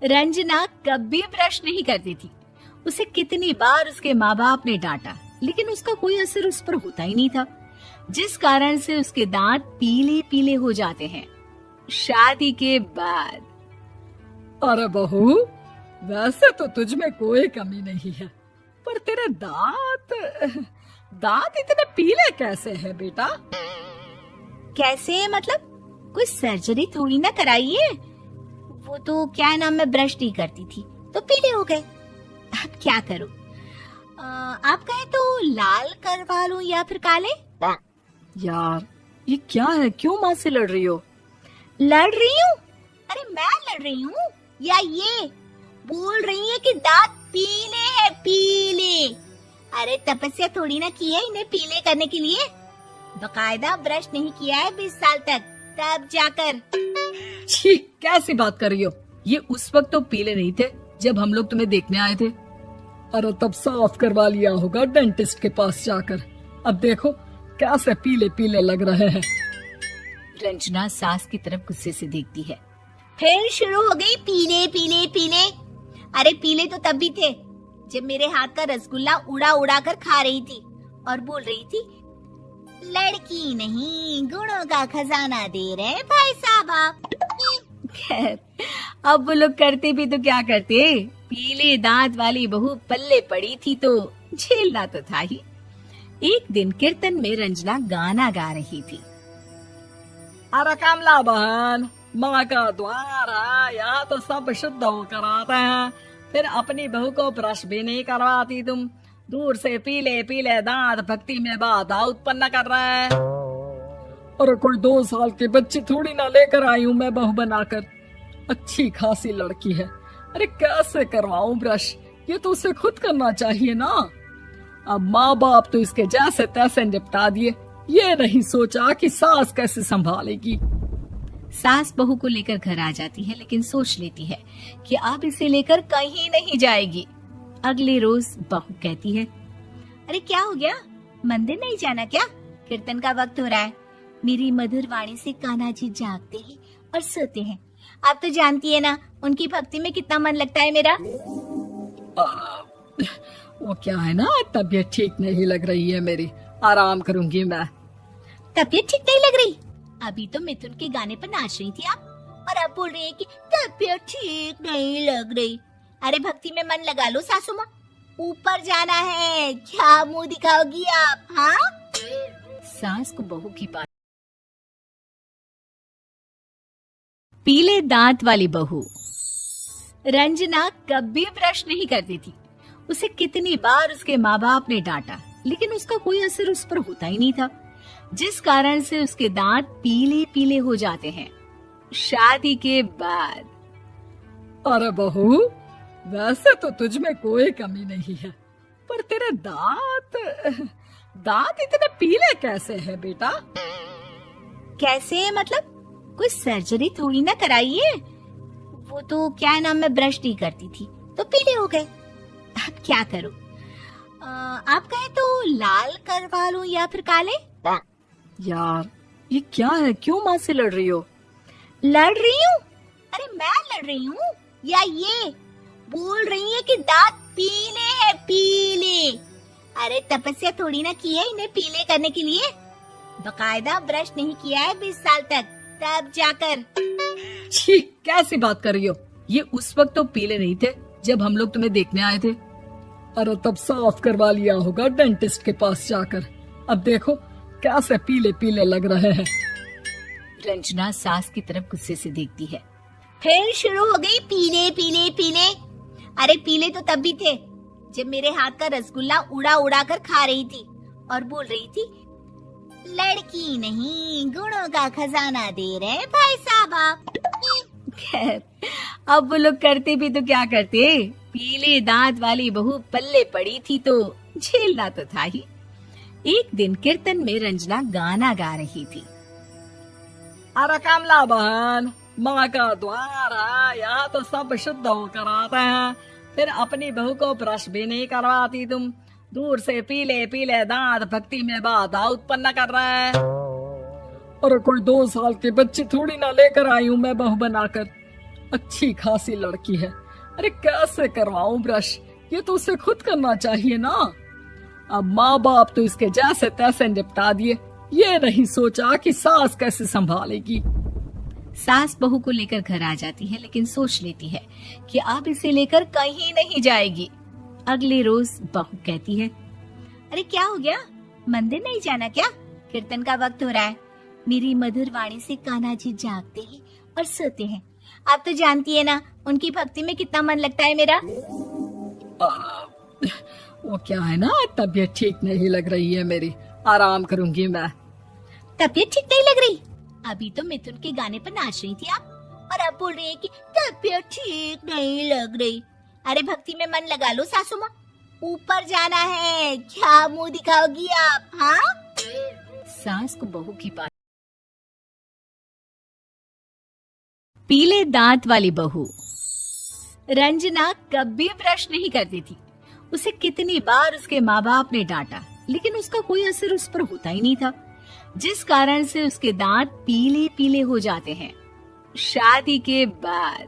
रंजना कभी ब्रश नहीं करती थी। उसे कितनी बार उसके माँ बाप ने डांटा, लेकिन उसका कोई असर उस पर होता ही नहीं था, जिस कारण से उसके दांत पीले पीले हो जाते हैं। शादी के बाद। अरे बहू, वैसे तो तुझ में कोई कमी नहीं है, पर तेरे दांत दांत इतने पीले कैसे हैं बेटा? कैसे मतलब? कोई सर्जरी थोड़ी ना कराइए। वो तो क्या नाम, मैं ब्रश नहीं करती थी तो पीले हो गए। अब क्या करूं? आप कहें तो लाल करवा लूं या फिर काले? यार ये क्या है, क्यों माँ से लड़ रही हो? लड़ रही हूँ? अरे मैं लड़ रही हूँ या ये बोल रही है कि दांत पीले हैं, पीले। अरे तपस्या थोड़ी ना की है इन्हें पीले करने के लिए। बकायदा ब्रश नहीं किया है 20 साल तक, तब जाकर। छी, कैसी बात कर रही हो? ये उस वक्त तो पीले नहीं थे जब हम लोग तुम्हें देखने आए थे। अरे तब साफ करवा लिया होगा डेंटिस्ट के पास जाकर। अब देखो कैसे पीले पीले लग रहे हैं। रंजना सास की तरफ गुस्से से देखती है। फिर शुरू हो गई पीले पीले पीले। अरे पीले तो तब भी थे जब मेरे हाथ का रसगुल्ला उड़ा उड़ा कर खा रही थी और बोल रही थी, लड़की नहीं गुणों का खजाना दे रहे भाई साहब आप। खैर अब वो लोग करते भी तो क्या करते, पीले दांत वाली बहू पल्ले पड़ी थी तो झेलना तो था ही। एक दिन कीर्तन में रंजना गाना गा रही थी। अरे कमला बहन, माँ का द्वार है, यहाँ तो सब शुद्ध होकर आते हैं, फिर अपनी बहू को ब्रश भी नहीं करवाती तुम। दूर से पीले पीले दांत भक्ति में बाधा उत्पन्न कर रहा है। और कोई 2 साल के बच्चे थोड़ी ना लेकर आई हूँ मैं बहू बनाकर। अच्छी खासी लड़की है, अरे कैसे करवाऊं ब्रश? ये तो उसे खुद करना चाहिए ना। अब माँ बाप तो इसके जैसे तैसे निपटा दिए, ये नहीं सोचा कि सास कैसे संभालेगी। सास बहू को लेकर घर आ जाती है, लेकिन सोच लेती है कि अब इसे लेकर कहीं नहीं जाएगी। अगले रोज बहू कहती है, अरे क्या हो गया, मंदिर नहीं जाना क्या? कीर्तन का वक्त हो रहा है। मेरी मधुर वाणी से कान्हा जी जागते हैं और सोते हैं। आप तो जानती है ना उनकी भक्ति में कितना मन लगता है मेरा। वो क्या है ना, तबीयत ठीक नहीं लग रही है मेरी, आराम करूंगी मैं। तबीयत ठीक नहीं लग रही? अभी तो मिथुन के गाने पर नाच रही थी आप, और अब बोल रही है कि तबीयत ठीक नहीं लग रही। अरे भक्ति में मन लगा लो सासू माँ, ऊपर जाना है, क्या मुंह दिखाओगी आप? हाँ, सास को बहू की बात। पीले दांत वाली बहू। रंजना कभी ब्रश नहीं करती थी। उसे कितनी बार उसके माँ बाप ने डांटा, लेकिन उसका कोई असर उस पर होता ही नहीं था, जिस कारण से उसके दांत पीले पीले हो जाते हैं। शादी के बाद। अरे बहू, वैसे तो तुझ में कोई कमी नहीं है, पर तेरे दांत इतने पीले कैसे हैं बेटा? कैसे मतलब? कोई सर्जरी थोड़ी ना कराइए। वो तो क्या नाम, मैं ब्रश नहीं करती थी तो पीले हो गए। अब क्या करूं? आप कहें तो लाल करवा लूं या फिर काले? यार ये क्या है, क्यों माँ से लड़ रही हो? लड़ रही हूँ? अरे मैं लड़ रही हूँ या ये बोल रही है कि दांत पीले हैं, पीले। अरे तपस्या थोड़ी ना की है इन्हें पीले करने के लिए। बकायदा ब्रश नहीं किया है 20 साल तक, तब जाकर। छी, कैसी बात कर रही हो? ये उस वक्त तो पीले नहीं थे जब हम लोग तुम्हें देखने आए थे। अरे तब साफ करवा लिया होगा डेंटिस्ट के पास जाकर। अब देखो कैसे पीले पीले लग रहे हैं। रंजना सास की तरफ गुस्से से देखती है। फिर शुरू हो गई पीले पीले पीले। अरे पीले तो तब भी थे जब मेरे हाथ का रसगुल्ला उड़ा उड़ा कर खा रही थी और बोल रही थी, लड़की नहीं गुणों का खजाना दे रहे भाई साहब आप। खैर अब वो लोग करते भी तो क्या करते, पीले दांत वाली बहू पल्ले पड़ी थी तो झेलना तो था ही। एक दिन कीर्तन में रंजना गाना गा रही थी। अरे कमला बहन, माँ का द्वार है, यहाँ तो सब शुद्ध होकर आते हैं, फिर अपनी बहू को ब्रश भी नहीं करवाती तुम। दूर से पीले पीले दांत भक्ति में बाधा उत्पन्न कर रहा है। और कोई 2 साल के बच्चे थोड़ी ना लेकर आई हूँ मैं बहू बनाकर। अच्छी खासी लड़की है, अरे कैसे करवाऊं ब्रश? ये तो उसे खुद करना चाहिए ना। अब माँ बाप तो इसके जैसे तैसे निपटा दिए, ये नहीं सोचा कि सास कैसे संभालेगी। सास बहू को लेकर घर आ जाती है, लेकिन सोच लेती है कि अब इसे लेकर कहीं नहीं जाएगी। अगले रोज बहू कहती है, अरे क्या हो गया, मंदिर नहीं जाना क्या? कीर्तन का वक्त हो रहा है। मेरी मधुर वाणी से कान्हा जी जागते हैं और सोते हैं। आप तो जानती है ना उनकी भक्ति में कितना मन लगता है मेरा। वो क्या है ना, तबीयत ठीक नहीं लग रही है मेरी, आराम करूंगी मैं। तबीयत ठीक नहीं लग रही? अभी तो मिथुन के गाने पर नाच रही थी आप, और अब बोल रही है कि तबीयत ठीक नहीं लग रही। अरे भक्ति में मन लगा लो सासू माँ, ऊपर जाना है, क्या मुंह दिखाओगी आप? हाँ, सास को बहू की बात। पीले दांत वाली बहू। रंजना कभी ब्रश नहीं करती थी। उसे कितनी बार उसके माँ बाप ने डांटा, लेकिन उसका कोई असर उस पर होता ही नहीं था, जिस कारण से उसके दांत पीले पीले हो जाते हैं। शादी के बाद।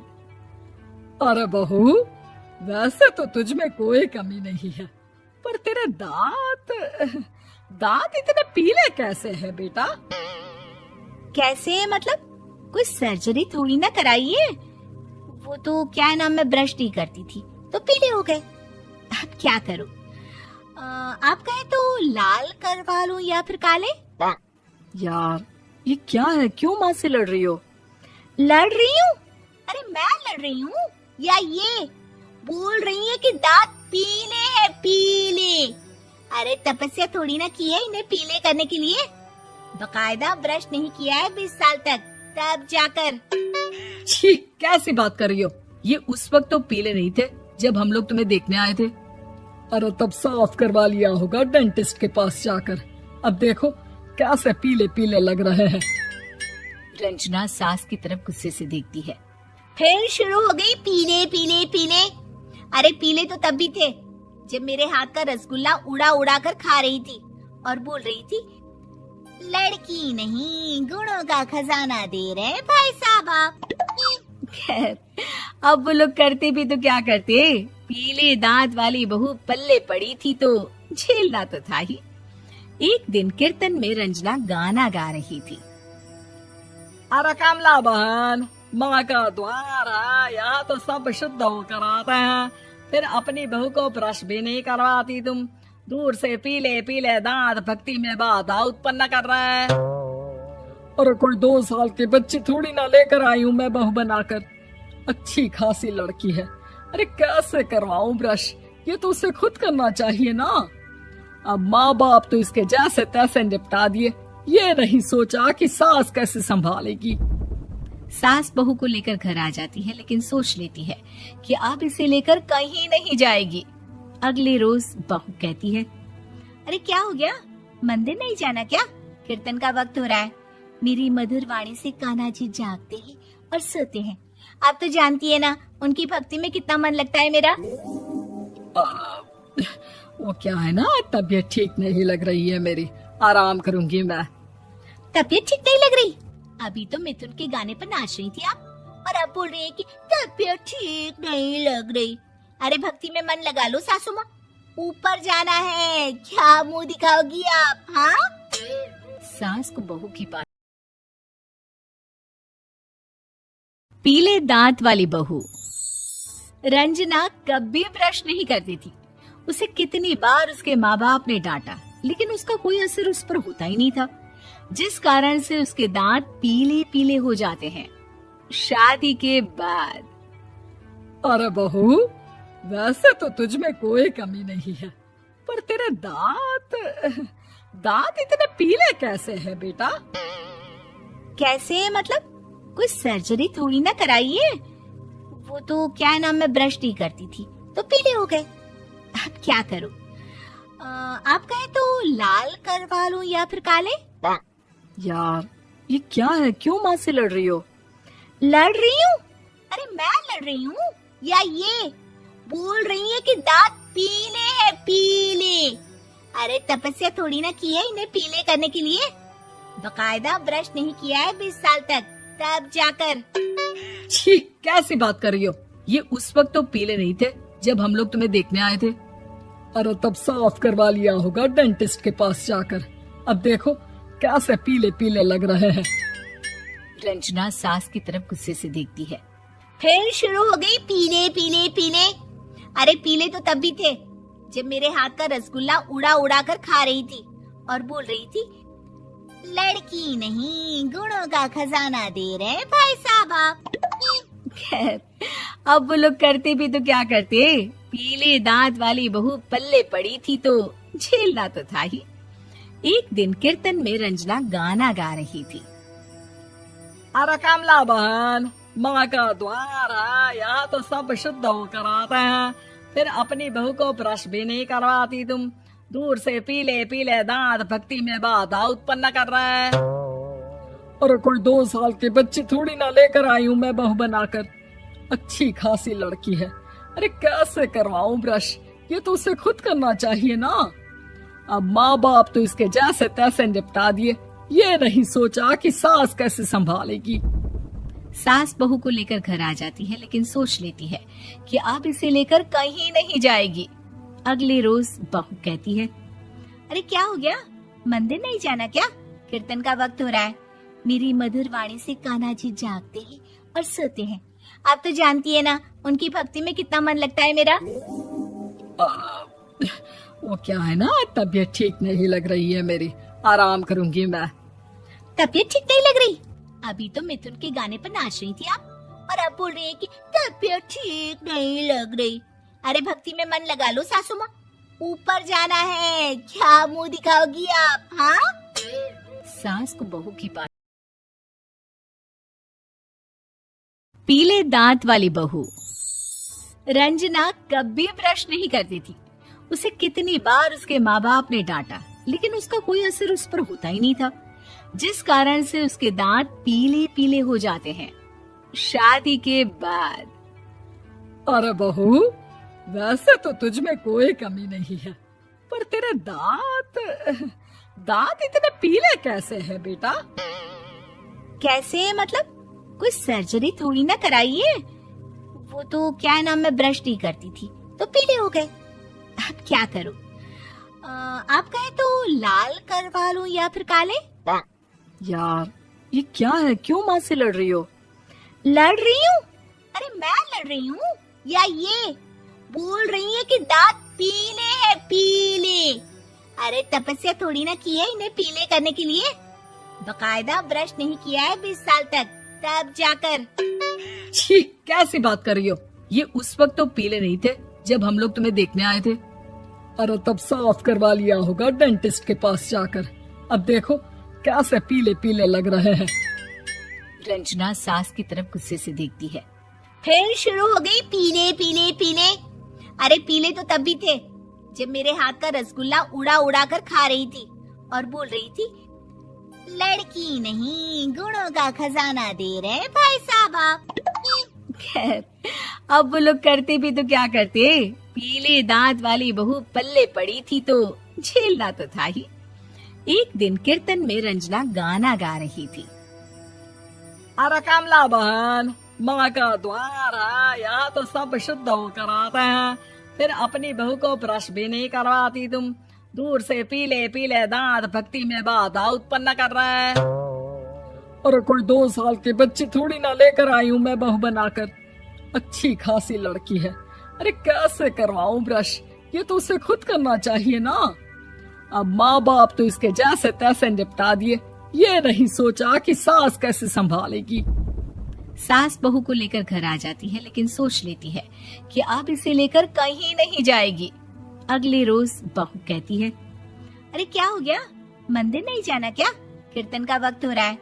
अरे बहू, वैसे तो तुझ में कोई कमी नहीं है, पर तेरे दांत इतने पीले कैसे हैं बेटा? कैसे मतलब? कोई सर्जरी थोड़ी ना कराइए। वो तो क्या नाम, मैं ब्रश नहीं करती थी तो पीले हो गए। अब क्या करूं? आप कहे तो लाल करवा लूं या फिर काले? यार ये क्या है, क्यों माँ से लड़ रही हो? लड़ रही हूँ? अरे मैं लड़ रही हूँ या ये बोल रही है कि दांत पीले हैं, पीले। अरे तपस्या थोड़ी ना की है इन्हें पीले करने के लिए। बकायदा ब्रश नहीं किया है 20 साल तक, तब जाकर। छी, कैसी बात कर रही हो? ये उस वक्त तो पीले नहीं थे जब हम लोग तुम्हें देखने आए थे। अरे तब साफ करवा लिया होगा डेंटिस्ट के पास जाकर। अब देखो कैसे पीले पीले लग रहे हैं। रंजना सास की तरफ गुस्से से देखती है। फिर शुरू हो गई पीले पीले पीले। अरे पीले तो तब भी थे जब मेरे हाथ का रसगुल्ला उड़ा उड़ा कर खा रही थी और बोल रही थी, लड़की नहीं गुणों का खजाना दे रहे भाई साहब आप। खैर, अब वो लोग करते भी तो क्या करते, पीले दांत वाली बहू पल्ले पड़ी थी तो झेलना तो था ही। एक दिन कीर्तन में रंजना गाना गा रही थी। अरे कमला बहन, माँ का द्वार है, यहाँ तो सब शुद्ध होकर आते हैं, फिर अपनी बहू को ब्रश भी नहीं करवाती तुम। दूर से पीले पीले दांत भक्ति में बाधा उत्पन्न कर रहे हैं। अरे कोई 2 साल के बच्चे थोड़ी ना लेकर आई हूँ मैं बहू बनाकर, अच्छी खासी लड़की है। अरे कैसे करवाऊं ब्रश, ये तो उसे खुद करना चाहिए ना। अब माँ बाप तो इसके जैसे तैसे निपटा दिए, ये नहीं सोचा कि सास कैसे संभालेगी। सास बहू को लेकर घर आ जाती है, लेकिन सोच लेती है कि अब इसे लेकर कहीं नहीं जाएगी। अगले रोज बहू कहती है, अरे क्या हो गया, मंदिर नहीं जाना क्या? कीर्तन का वक्त हो रहा है। मेरी मधुर वाणी से कान्हा जी जागते हैं और सोते हैं। आप तो जानती है ना उनकी भक्ति में कितना मन लगता है मेरा। वो क्या है ना, तबीयत ठीक नहीं लग रही है मेरी, आराम करूंगी मैं। तबीयत ठीक नहीं लग रही? अभी तो मिथुन के गाने पर नाच रही थी आप, और अब बोल रही है कि तबीयत ठीक नहीं लग रही। अरे भक्ति में मन लगा लो सासू माँ, ऊपर जाना है, क्या मुंह दिखाओगी आप? हाँ, सास को बहू की बात। पीले दांत वाली बहू। रंजना कभी ब्रश नहीं करती थी। उसे कितनी बार उसके माँ बाप ने डांटा, लेकिन उसका कोई असर उस पर होता ही नहीं था, जिस कारण से उसके दांत पीले पीले हो जाते हैं। शादी के बाद। अरे बहू, वैसे तो तुझ में कोई कमी नहीं है, पर तेरे दांत इतने पीले कैसे हैं बेटा? कैसे मतलब? कोई सर्जरी थोड़ी ना कराइए। वो तो क्या नाम, मैं ब्रश नहीं करती थी तो पीले हो गए। अब क्या करूं? आप कहे तो लाल करवा लूं या फिर काले? यार ये क्या है, क्यों माँ से लड़ रही हो? लड़ रही हूँ? अरे मैं लड़ रही हूँ या ये बोल रही है कि दांत पीले हैं, पीले। अरे तपस्या थोड़ी ना की है इन्हें पीले करने के लिए। बकायदा ब्रश नहीं किया है 20 साल तक, तब जाकर। छी, कैसी बात कर रही हो? ये उस वक्त तो पीले नहीं थे जब हम लोग तुम्हें देखने आए थे। अरे तब साफ करवा लिया होगा डेंटिस्ट के पास जाकर। अब देखो कैसे पीले पीले लग रहे हैं। रंजना सास की तरफ गुस्से से देखती है। फिर शुरू हो गई पीले पीले पीले। अरे पीले तो तब भी थे जब मेरे हाथ का रसगुल्ला उड़ा उड़ा कर खा रही थी और बोल रही थी, लड़की नहीं गुणों का खजाना दे रहे भाई साहब आप। खैर अब वो लोग करते भी तो क्या करते, पीले दांत वाली बहू पल्ले पड़ी थी तो झेलना तो था ही। एक दिन कीर्तन में रंजना गाना गा रही थी। अरे कमला बहन, माँ का द्वार है, यहाँ तो सब शुद्ध होकर आते हैं, फिर अपनी बहू को ब्रश भी नहीं करवाती तुम। दूर से पीले पीले दांत भक्ति में बाधा उत्पन्न कर रहा है। अरे कोई 2 साल के बच्चे थोड़ी ना लेकर आई हूँ मैं बहू बनाकर, अच्छी खासी लड़की है। अरे कैसे करवाऊं ब्रश, ये तो उसे खुद करना चाहिए ना। अब माँ बाप तो इसके जैसे तैसे निपटा दिए, ये नहीं सोचा कि सास कैसे संभालेगी। सास बहू को लेकर घर आ जाती है, लेकिन सोच लेती है कि अब इसे लेकर कहीं नहीं जाएगी। अगले रोज बहू कहती है, अरे क्या हो गया, मंदिर नहीं जाना क्या? कीर्तन का वक्त हो रहा है। मेरी मधुर वाणी से कान्हा जी जागते हैं और सोते हैं। आप तो जानती है ना उनकी भक्ति में कितना मन लगता है मेरा। वो क्या है ना, तबीयत ठीक नहीं लग रही है मेरी, आराम करूंगी मैं। तबीयत ठीक नहीं लग रही? अभी तो मिथुन के गाने पर नाच रही थी आप, और अब बोल रही है कि तबीयत ठीक नहीं लग रही। अरे भक्ति में मन लगा लो सासू माँ, ऊपर जाना है, क्या मुंह दिखाओगी आप? हाँ, सास को बहू की बात। पीले दांत वाली बहू। रंजना कभी ब्रश नहीं करती थी। उसे कितनी बार उसके माँ बाप ने डांटा, लेकिन उसका कोई असर उस पर होता ही नहीं था, जिस कारण से उसके दांत पीले पीले हो जाते हैं। शादी के बाद। अरे बहू, वैसे तो तुझ में कोई कमी नहीं है, पर तेरे दांत इतने पीले कैसे हैं बेटा? कैसे मतलब? कोई सर्जरी थोड़ी ना कराई है। वो तो क्या नाम, मैं ब्रश नहीं करती थी तो पीले हो गए। अब क्या करूं? आप कहें तो लाल करवा लूं या फिर काले? यार ये क्या है, क्यों माँ से लड़ रही हो? लड़ रही हूँ? अरे मैं लड़ रही हूँ या ये बोल रही है कि दांत पीले हैं, पीले। अरे तपस्या थोड़ी ना की है इन्हें पीले करने के लिए, बकायदा ब्रश नहीं किया है 20 साल तक, तब जाकर। छी, कैसी बात कर रही हो? ये उस वक्त तो पीले नहीं थे जब हम लोग तुम्हें देखने आए थे। अरे तब साफ करवा लिया होगा डेंटिस्ट के पास जाकर, अब देखो कैसे पीले पीले लग रहे हैं। रंजना सास की तरफ गुस्से से देखती है। फिर शुरू हो गई पीले पीले पीले। अरे पीले तो तब भी थे जब मेरे हाथ का रसगुल्ला उड़ा उड़ा कर खा रही थी और बोल रही थी, लड़की नहीं गुणों का खजाना दे रहे भाई साहब आप। खैर अब वो लोग करते भी तो क्या करते, पीले दांत वाली बहू पल्ले पड़ी थी तो झेलना तो था ही। एक दिन कीर्तन में रंजना गाना गा रही थी। अरे कमला बहन, माँ का द्वार है, यहाँ तो सब शुद्ध होकर आते हैं, फिर अपनी बहू को ब्रश भी नहीं करवाती तुम। दूर से पीले पीले दांत भक्ति में बाधा उत्पन्न कर रहा है। अरे कोई 2 साल के बच्चे थोड़ी ना लेकर आई हूँ मैं बहू बनाकर, अच्छी खासी लड़की है। अरे कैसे करवाऊं ब्रश, ये तो उसे खुद करना चाहिए ना। अब माँ बाप तो इसके जैसे तैसे निपटा दिए, ये नहीं सोचा कि सास कैसे संभालेगी। सास बहू को लेकर घर आ जाती है, लेकिन सोच लेती है कि अब इसे लेकर कहीं नहीं जाएगी। अगले रोज बहू कहती है, अरे क्या हो गया, मंदिर नहीं जाना क्या? कीर्तन का वक्त हो रहा है।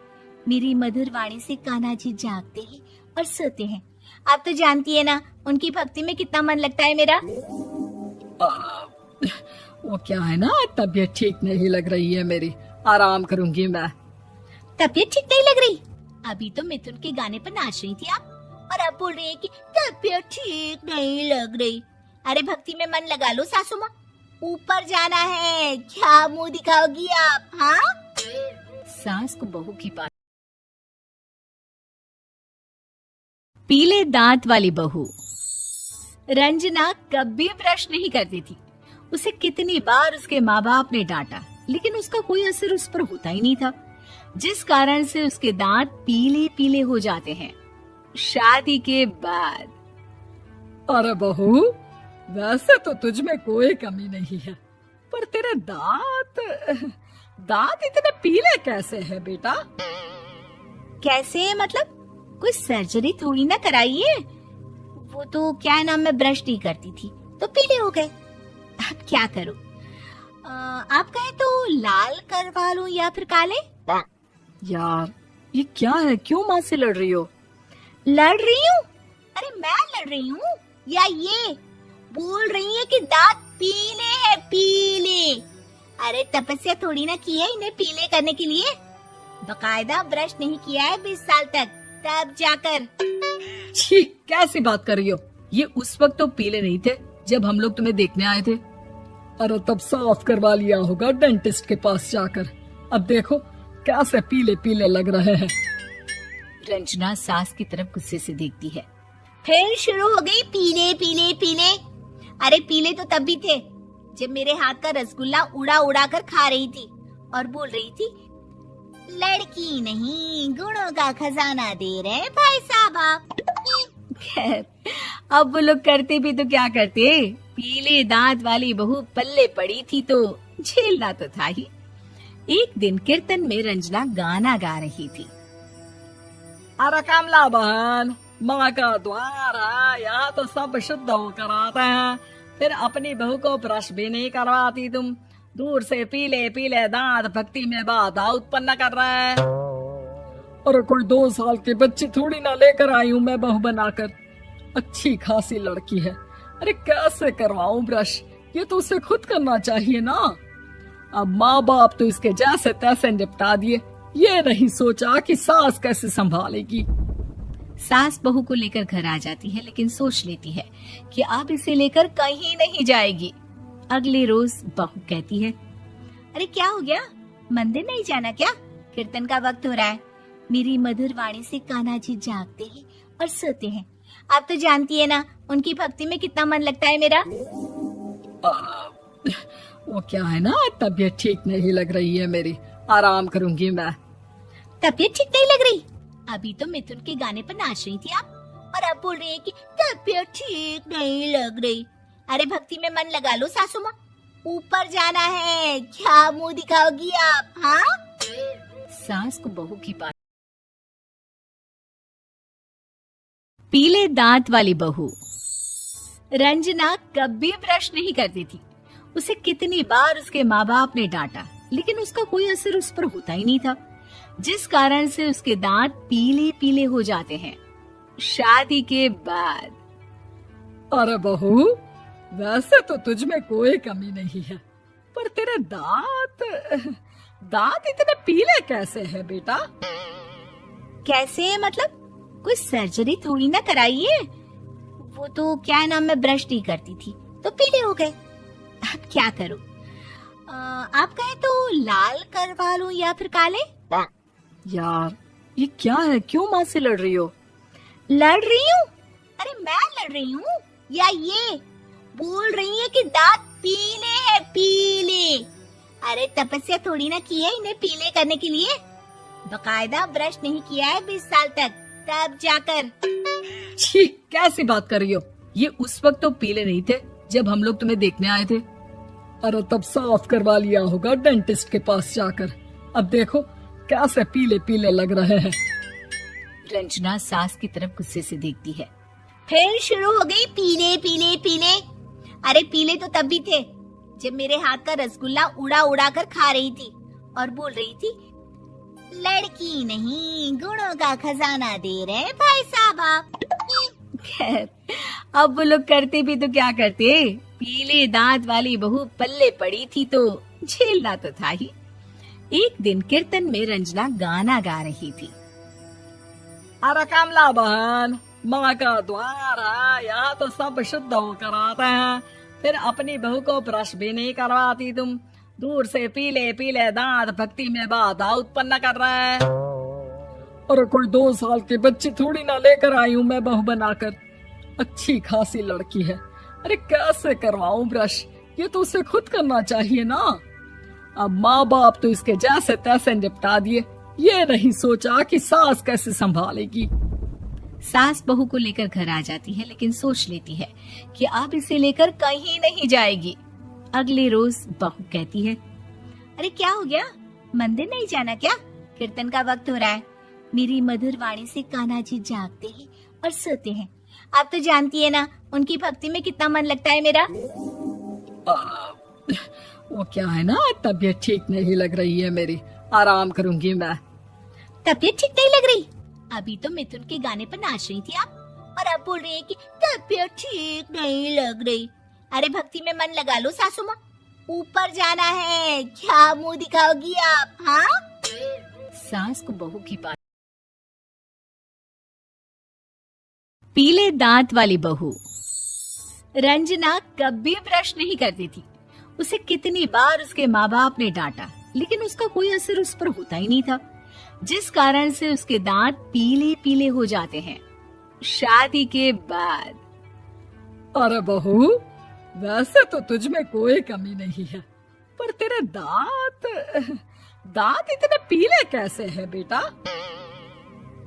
मेरी मधुर वाणी से कान्हा जी जागते हैं और सोते हैं। आप तो जानती है ना उनकी भक्ति में कितना मन लगता है मेरा। वो क्या है ना, तबीयत ठीक नहीं लग रही है मेरी, आराम करूंगी मैं। तबीयत ठीक नहीं लग रही? अभी तो मिथुन के गाने पर नाच रही थी आप, और अब बोल रही है कि तबीयत ठीक नहीं लग रही। अरे भक्ति में मन लगा लो सासू माँ, ऊपर जाना है, क्या मुंह दिखाओगी आप? हाँ, सास को बहू की बात। पीले दांत वाली बहू। रंजना कभी ब्रश नहीं करती थी। उसे कितनी बार उसके माँ बाप ने डांटा, लेकिन उसका कोई असर उस पर होता ही नहीं था, जिस कारण से उसके दांत पीले पीले हो जाते हैं। शादी के बाद अरे बहू, वैसे तो तुझ में कोई कमी नहीं है, पर तेरे दांत दांत इतने पीले कैसे है बेटा? कैसे मतलब? कोई सर्जरी थोड़ी ना कराई है। वो तो क्या नाम, मैं ब्रश नहीं करती थी तो पीले हो गए। अब क्या करूं? आप कहे तो लाल करवा लूं या फिर काले? यार ये क्या है, क्यों माँ से लड़ रही हो? लड़ रही हूँ? अरे मैं लड़ रही हूँ या ये बोल रही है कि दांत पीले हैं, पीले। अरे तपस्या थोड़ी ना की है इन्हें पीले करने के लिए। बकायदा ब्रश नहीं किया है 20 साल तक, तब जाकर। छी, कैसी बात कर रही हो? ये उस वक्त तो पीले नहीं थे जब हम लोग तुम्हें देखने आए थे। अरे तब साफ करवा लिया होगा डेंटिस्ट के पास जाकर। अब देखो कैसे पीले पीले लग रहे हैं। रंजना सास की तरफ गुस्से से देखती है। फिर शुरू हो गई पीले पीले पीले। अरे पीले तो तब भी थे जब मेरे हाथ का रसगुल्ला उड़ा उड़ा कर खा रही थी और बोल रही थी, लड़की नहीं गुणों का खजाना दे रहे भाई साहब आप। खैर, अब वो लोग करते भी तो क्या करते, पीले दांत वाली बहू पल्ले पड़ी थी तो झेलना तो था ही। एक दिन कीर्तन में रंजना गाना गा रही थी। अरे कमला बहन, माँ का द्वार है, यहाँ तो सब शुद्ध होकर आते हैं, फिर अपनी बहू को ब्रश भी नहीं करवाती तुम। दूर से पीले पीले दांत भक्ति में बाधा उत्पन्न कर रहे हैं। अरे कोई 2 साल की बच्ची थोड़ी ना लेकर आई हूँ मैं बहू बनाकर। अच्छी खासी लड़की है, अरे कैसे करवाऊं ब्रश? ये तो उसे खुद करना चाहिए ना। अब माँ बाप तो इसके जैसे तैसे निपटा दिए, ये नहीं सोचा कि सास कैसे संभालेगी। सास बहू को लेकर घर आ जाती है, लेकिन सोच लेती है कि अब इसे लेकर कहीं नहीं जाएगी। अगले रोज बहू कहती है, अरे क्या हो गया, मंदिर नहीं जाना क्या? कीर्तन का वक्त हो रहा है। मेरी मधुर वाणी से कान्हा जी जागते हैं और सोते हैं। आप तो जानती है ना उनकी भक्ति में कितना मन लगता है मेरा। वो क्या है ना, तबीयत ठीक नहीं लग रही है मेरी, आराम करूंगी मैं। तबीयत ठीक नहीं लग रही? अभी तो मिथुन के गाने पर नाच रही थी आप, और अब बोल रही है कि तबीयत ठीक नहीं लग रही। अरे भक्ति में मन लगा लो सासू माँ, ऊपर जाना है, क्या मुंह दिखाओगी आप? हाँ, सास को बहू की बात। पीले दांत वाली बहू। रंजना कभी ब्रश नहीं करती थी। उसे कितनी बार उसके माँ बाप ने डांटा, लेकिन उसका कोई असर उस पर होता ही नहीं था, जिस कारण से उसके दांत पीले पीले हो जाते हैं। शादी के बाद अरे बहू, वैसे तो तुझ में कोई कमी नहीं है, पर तेरे दांत इतने पीले कैसे है बेटा? कैसे मतलब? कोई सर्जरी थोड़ी ना कराई है। वो तो क्या नाम, मैं ब्रश नहीं करती थी तो पीले हो गए। अब क्या करूं? आप कहे तो लाल करवा लूं या फिर काले? यार ये क्या है, क्यों माँ से लड़ रही हो? लड़ रही हूँ? अरे मैं लड़ रही हूँ या ये बोल रही है कि दांत पीले हैं, पीले। अरे तपस्या थोड़ी ना की है इन्हें पीले करने के लिए। बकायदा ब्रश नहीं किया है 20 साल तक, तब जाकर। छी, कैसी बात कर रही हो? ये उस वक्त तो पीले नहीं थे जब हम लोग तुम्हें देखने आए थे। अरे तब साफ करवा लिया होगा डेंटिस्ट के पास जाकर। अब देखो कैसे पीले पीले लग रहे हैं। रंजना सास की तरफ गुस्से से देखती है। फिर शुरू हो गई पीले पीले पीले। अरे पीले तो तब भी थे जब मेरे हाथ का रसगुल्ला उड़ा उड़ा कर खा रही थी और बोल रही थी, लड़की नहीं गुणों का खजाना दे रहे भाई साहब आप। खैर, अब वो लोग करते भी तो क्या करते, पीले दांत वाली बहू पल्ले पड़ी थी तो झेलना तो था ही। एक दिन कीर्तन में रंजना गाना गा रही थी। अरे कमला बहन, माँ का द्वार है, यहाँ तो सब शुद्ध होकर आते हैं, फिर अपनी बहू को ब्रश भी नहीं करवाती तुम। दूर से पीले पीले दांत भक्ति में बाधा उत्पन्न कर रहे हैं। अरे कोई 2 साल की बच्ची थोड़ी ना लेकर आई हूँ मैं बहू बनाकर। अच्छी खासी लड़की है, अरे कैसे करवाऊं ब्रश? ये तो उसे खुद करना चाहिए ना। अब माँ बाप तो इसके जैसे तैसे निपटा दिए, ये नहीं सोचा कि सास कैसे संभालेगी। सास बहू को लेकर घर आ जाती है, लेकिन सोच लेती है कि अब इसे लेकर कहीं नहीं जाएगी। अगले रोज बहू कहती है, अरे क्या हो गया, मंदिर नहीं जाना क्या? कीर्तन का वक्त हो रहा है। मेरी मधुर वाणी से कान्हा जी जागते हैं और सोते हैं। आप तो जानती है ना उनकी भक्ति में कितना मन लगता है मेरा। वो क्या है ना, तबीयत ठीक नहीं लग रही है मेरी, आराम करूंगी मैं। तबीयत ठीक नहीं लग रही? अभी तो मिथुन के गाने पर नाच रही थी आप, और अब बोल रही है कि तबीयत ठीक नहीं लग रही। अरे भक्ति में मन लगा लो सासू माँ, ऊपर जाना है, क्या मुंह दिखाओगी आप? हाँ, सास को बहू की बात। पीले दांत वाली बहू। रंजना कभी ब्रश नहीं करती थी। उसे कितनी बार उसके माँ बाप ने डांटा, लेकिन उसका कोई असर उस पर होता ही नहीं था, जिस कारण से उसके दांत पीले पीले हो जाते हैं। शादी के बाद। अरे बहू, वैसे तो तुझ में कोई कमी नहीं है, पर तेरे दांत इतने पीले कैसे हैं बेटा?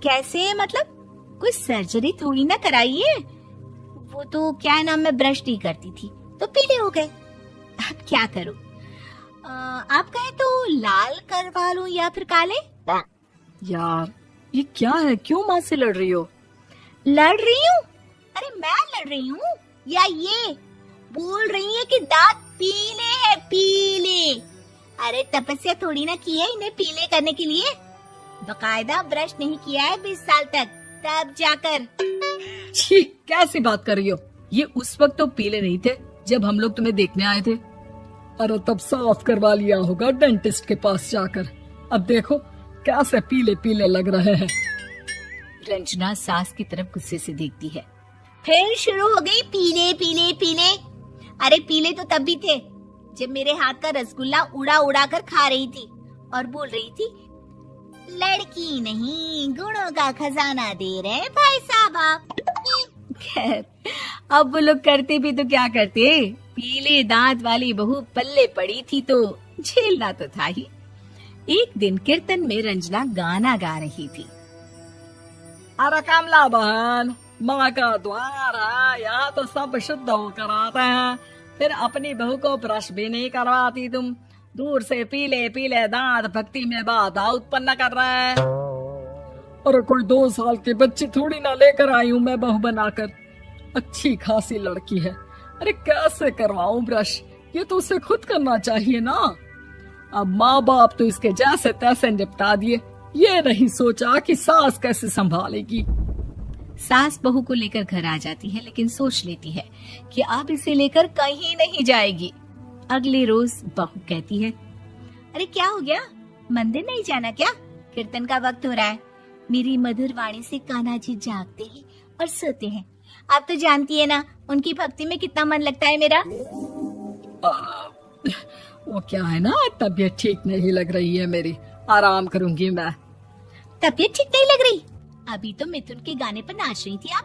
कैसे मतलब? कोई सर्जरी थोड़ी ना कराई है। वो तो क्या नाम, मैं ब्रश नहीं करती थी तो पीले हो गए। अब क्या करूं? आप कहें तो लाल करवा लूं या फिर काले? यार ये क्या है, क्यों माँ से लड़ रही हो? लड़ रही हूँ? अरे मैं लड़ रही हूँ या ये बोल रही है कि दांत पीले हैं, पीले। अरे तपस्या थोड़ी ना की है इन्हें पीले करने के लिए। बकायदा ब्रश नहीं किया है 20 साल तक, तब जाकर। छी, कैसी बात कर रही हो? ये उस वक्त तो पीले नहीं थे जब हम लोग तुम्हें देखने आए थे। अरे तब साफ करवा लिया होगा डेंटिस्ट के पास जाकर। अब देखो कैसे पीले पीले लग रहे हैं। रंजना सास की तरफ गुस्से से देखती है। फिर शुरू हो गई पीले पीले पीले। अरे पीले तो तब भी थे जब मेरे हाथ का रसगुल्ला उड़ा उड़ा कर खा रही थी और बोल रही थी, लड़की नहीं गुणों का खजाना दे रहे भाई साहब आप। खैर अब वो लोग करते भी तो क्या करते, पीले दांत वाली बहू पल्ले पड़ी थी तो झेलना तो था ही। एक दिन कीर्तन में रंजना गाना गा रही थी। अरे कमला बहन, माँ का द्वार है, यहाँ तो सब शुद्ध होकर आते हैं, फिर अपनी बहू को ब्रश भी नहीं करवाती तुम। दूर से पीले पीले दांत भक्ति में बाधा उत्पन्न कर रहे हैं। अरे कोई 2 साल के बच्चे थोड़ी ना लेकर आई हूँ मैं बहू बनाकर, अच्छी खासी लड़की है। अरे कैसे करवाऊं ब्रश, ये तो उसे खुद करना चाहिए ना। अब माँ बाप तो इसके जैसे तैसे निपटा दिए, ये नहीं सोचा कि सास कैसे संभालेगी। सास बहू को लेकर घर आ जाती है, लेकिन सोच लेती है कि अब इसे लेकर कहीं नहीं जाएगी। अगले रोज बहू कहती है, अरे क्या हो गया, मंदिर नहीं जाना क्या? कीर्तन का वक्त हो रहा है। मेरी मधुर वाणी से कान्हा जी जागते हैं और सोते हैं। आप तो जानती है ना उनकी भक्ति में कितना मन लगता है मेरा। वो क्या है ना, तबीयत ठीक नहीं लग रही है मेरी, आराम करूंगी मैं। तबीयत ठीक नहीं लग रही? अभी तो मिथुन के गाने पर नाच रही थी आप,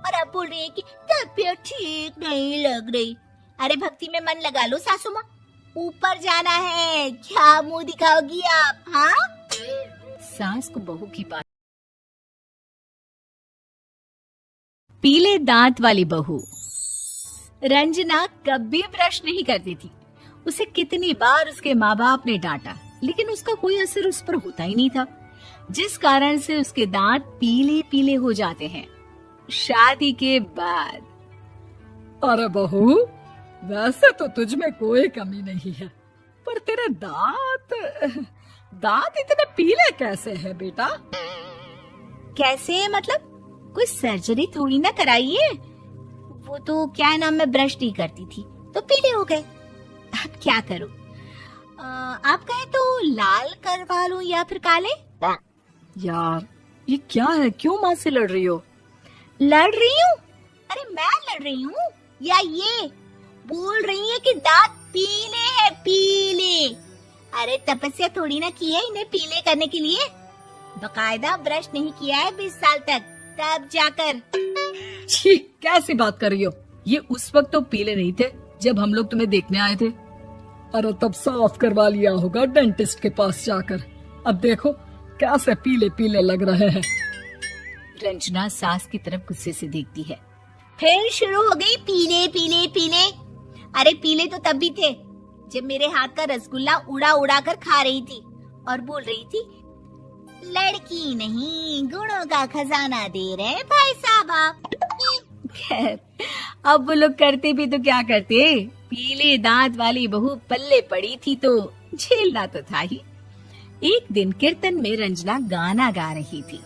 और अब बोल रही है कि तबीयत ठीक नहीं लग रही। अरे भक्ति में मन लगा लो सासू माँ, ऊपर जाना है, क्या मुंह दिखाओगी आप? हाँ, सास को बहू की बात। पीले दांत वाली बहू। रंजना कभी ब्रश नहीं करती थी। उसे कितनी बार उसके माँ बाप ने डांटा, लेकिन उसका कोई असर उस पर होता ही नहीं था, जिस कारण से उसके दांत पीले पीले हो जाते हैं। शादी के बाद। अरे बहू, वैसे तो तुझ में कोई कमी नहीं है, पर तेरे दांत इतने पीले कैसे हैं बेटा? कैसे मतलब? कोई सर्जरी थोड़ी ना कराई है। वो तो क्या नाम, मैं ब्रश नहीं करती थी तो पीले हो गए। अब क्या करूं? आप कहें तो लाल करवा लूं या फिर काले? यार ये क्या है, क्यों माँ से लड़ रही हो? लड़ रही हूँ? अरे मैं लड़ रही हूँ या ये बोल रही है कि दांत पीले हैं, पीले। अरे तपस्या थोड़ी ना की है इन्हें पीले करने के लिए। बकायदा ब्रश नहीं किया है 20 साल तक, तब जाकर। छी, कैसी बात कर रही हो? ये उस वक्त तो पीले नहीं थे जब हम लोग तुम्हें देखने आए थे। अरे तब साफ करवा लिया होगा डेंटिस्ट के पास जाकर। अब देखो कैसे पीले पीले लग रहे हैं। रंजना सास की तरफ गुस्से से देखती है। फिर शुरू हो गई पीले पीले पीले। अरे पीले तो तब भी थे जब मेरे हाथ का रसगुल्ला उड़ा उड़ा कर खा रही थी और बोल रही थी, लड़की नहीं गुणों का खजाना दे रहे भाई साहब आप। खैर अब वो लोग करते भी तो क्या करते, पीले दांत वाली बहू पल्ले पड़ी थी तो झेलना तो था ही। एक दिन कीर्तन में रंजना गाना गा रही थी।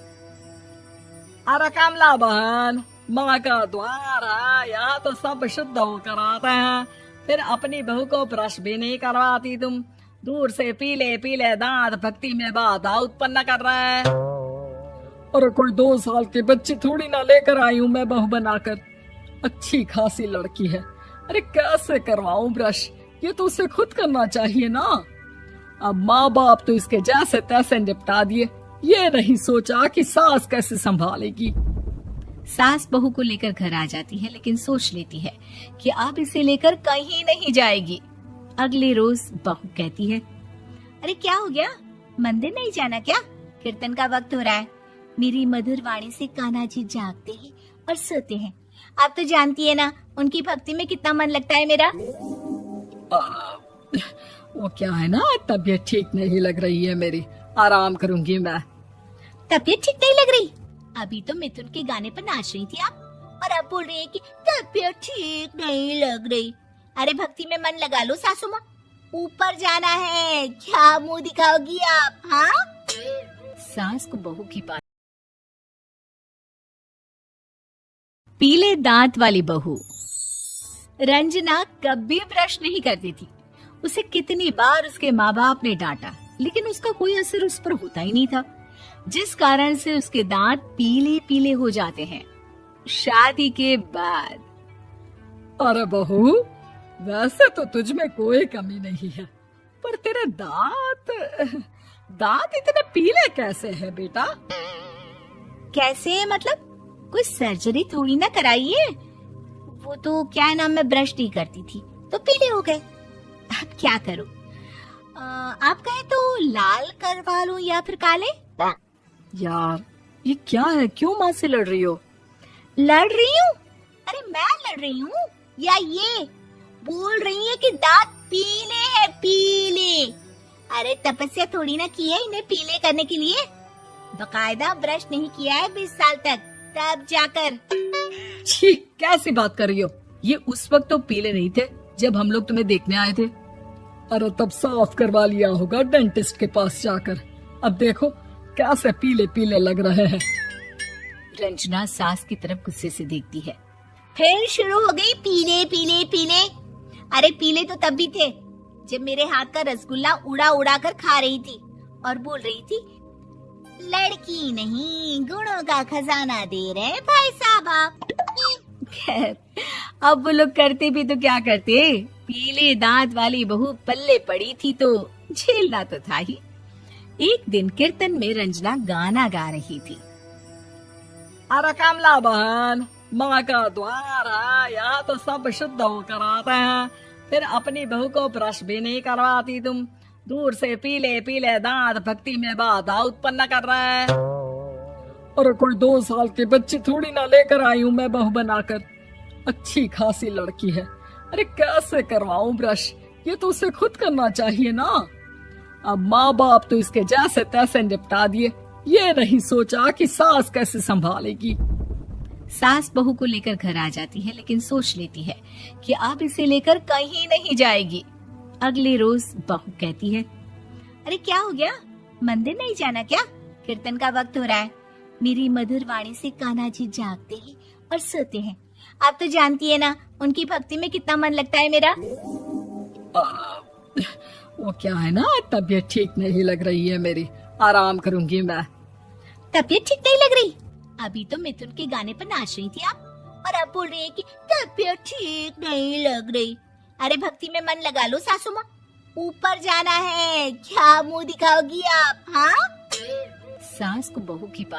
अरे कमला बहन, माँ का द्वार है, यहाँ तो सब शुद्ध होकर आते हैं, फिर अपनी बहू को ब्रश भी नहीं करवाती तुम। दूर से पीले पीले दांत भक्ति में बाधा उत्पन्न कर रहे हैं। अरे कोई 2 साल के बच्ची थोड़ी ना लेकर आई हूँ मैं बहू बनाकर। अच्छी खासी लड़की है, अरे कैसे करवाऊं ब्रश, ये तो उसे खुद करना चाहिए ना। अब माँ बाप तो इसके जैसे तैसे निपटा दिए, ये नहीं सोचा कि सास कैसे संभालेगी। सास बहू को लेकर घर आ जाती है, लेकिन सोच लेती है कि अब इसे लेकर कहीं नहीं जाएगी। अगले रोज बहू कहती है, अरे क्या हो गया, मंदिर नहीं जाना क्या? कीर्तन का वक्त हो रहा है। मेरी मधुर वाणी से कान्हा जी जागते हैं और सोते हैं। आप तो जानती है ना उनकी भक्ति में कितना मन लगता है मेरा। वो क्या है ना, तबीयत ठीक नहीं लग रही है मेरी, आराम करूंगी मैं। तबीयत ठीक नहीं लग रही? अभी तो मिथुन के गाने पर नाच रही थी आप, और अब बोल रही है कि तबीयत ठीक नहीं लग रही। अरे भक्ति में मन लगा लो सासू माँ, ऊपर जाना है, क्या मुंह दिखाओगी आप? हाँ, सास को बहू की बात। पीले दांत वाली बहू। रंजना कभी ब्रश नहीं करती थी। उसे कितनी बार उसके माँ बाप ने डांटा, लेकिन उसका कोई असर उस पर होता ही नहीं था, जिस कारण से उसके दांत पीले पीले हो जाते हैं। शादी के बाद। अरे बहू, वैसे तो तुझ में कोई कमी नहीं है, पर तेरे दांत इतने पीले कैसे हैं बेटा? कैसे मतलब? कोई सर्जरी थोड़ी ना कराइए। वो तो क्या नाम, मैं ब्रश नहीं करती थी तो पीले हो गए। अब क्या करूं? आप कहे तो लाल करवा लूं या फिर काले? यार ये क्या है, क्यों माँ से लड़ रही हो? लड़ रही हूँ? अरे मैं लड़ रही हूँ या ये बोल रही है कि दांत पीले हैं, पीले। अरे तपस्या थोड़ी ना की है इन्हें पीले करने के लिए। बकायदा ब्रश नहीं किया है 20 साल तक, तब जाकर। छी, कैसी बात कर रही हो? ये उस वक्त तो पीले नहीं थे जब हम लोग तुम्हें देखने आए थे। अरे तब साफ करवा लिया होगा डेंटिस्ट के पास जाकर। अब देखो कैसे पीले पीले लग रहे हैं। रंजना सास की तरफ गुस्से से देखती है। फिर शुरू हो गई पीले पीले पीले। अरे पीले तो तब भी थे जब मेरे हाथ का रसगुल्ला उड़ा उड़ा कर खा रही थी और बोल रही थी, लड़की नहीं गुणों का खजाना दे रहे भाई साहब आप। खैर अब वो लोग करते भी तो क्या करते, पीले दांत वाली बहू पल्ले पड़ी थी तो झेलना तो था ही। एक दिन कीर्तन में रंजना गाना गा रही थी। अरे कमला बहन, माँ का द्वार है, यहाँ तो सब शुद्ध होकर आते हैं, फिर अपनी बहू को ब्रश भी नहीं करवाती तुम। दूर से पीले पीले दांत भक्ति में बाधा उत्पन्न कर रहे हैं। अरे कोई 2 साल के बच्ची थोड़ी ना लेकर आई हूँ मैं बहू बनाकर। अच्छी खासी लड़की है, अरे कैसे करवाऊं ब्रश, ये तो उसे खुद करना चाहिए ना। अब माँ बाप तो इसके जैसे तैसे निपटा दिए, ये नहीं सोचा कि सास कैसे संभालेगी। सास बहू को लेकर घर आ जाती है, लेकिन सोच लेती है कि अब इसे लेकर कहीं नहीं जाएगी। अगले रोज बहू कहती है, अरे क्या हो गया, मंदिर नहीं जाना क्या? कीर्तन का वक्त हो रहा है। मेरी मधुर वाणी से कान्हा जी जागते हैं और सोते हैं। आप तो जानती है ना उनकी भक्ति में कितना मन लगता है मेरा। वो क्या है ना, तबीयत ठीक नहीं लग रही है मेरी, आराम करूंगी मैं। तबीयत ठीक नहीं लग रही? अभी तो मिथुन के गाने पर नाच रही थी आप, और अब बोल रही है कि तबीयत ठीक नहीं लग रही। अरे भक्ति में मन लगा लो सासू माँ, ऊपर जाना है, क्या मुंह दिखाओगी आप? हाँ, सास को बहू की बात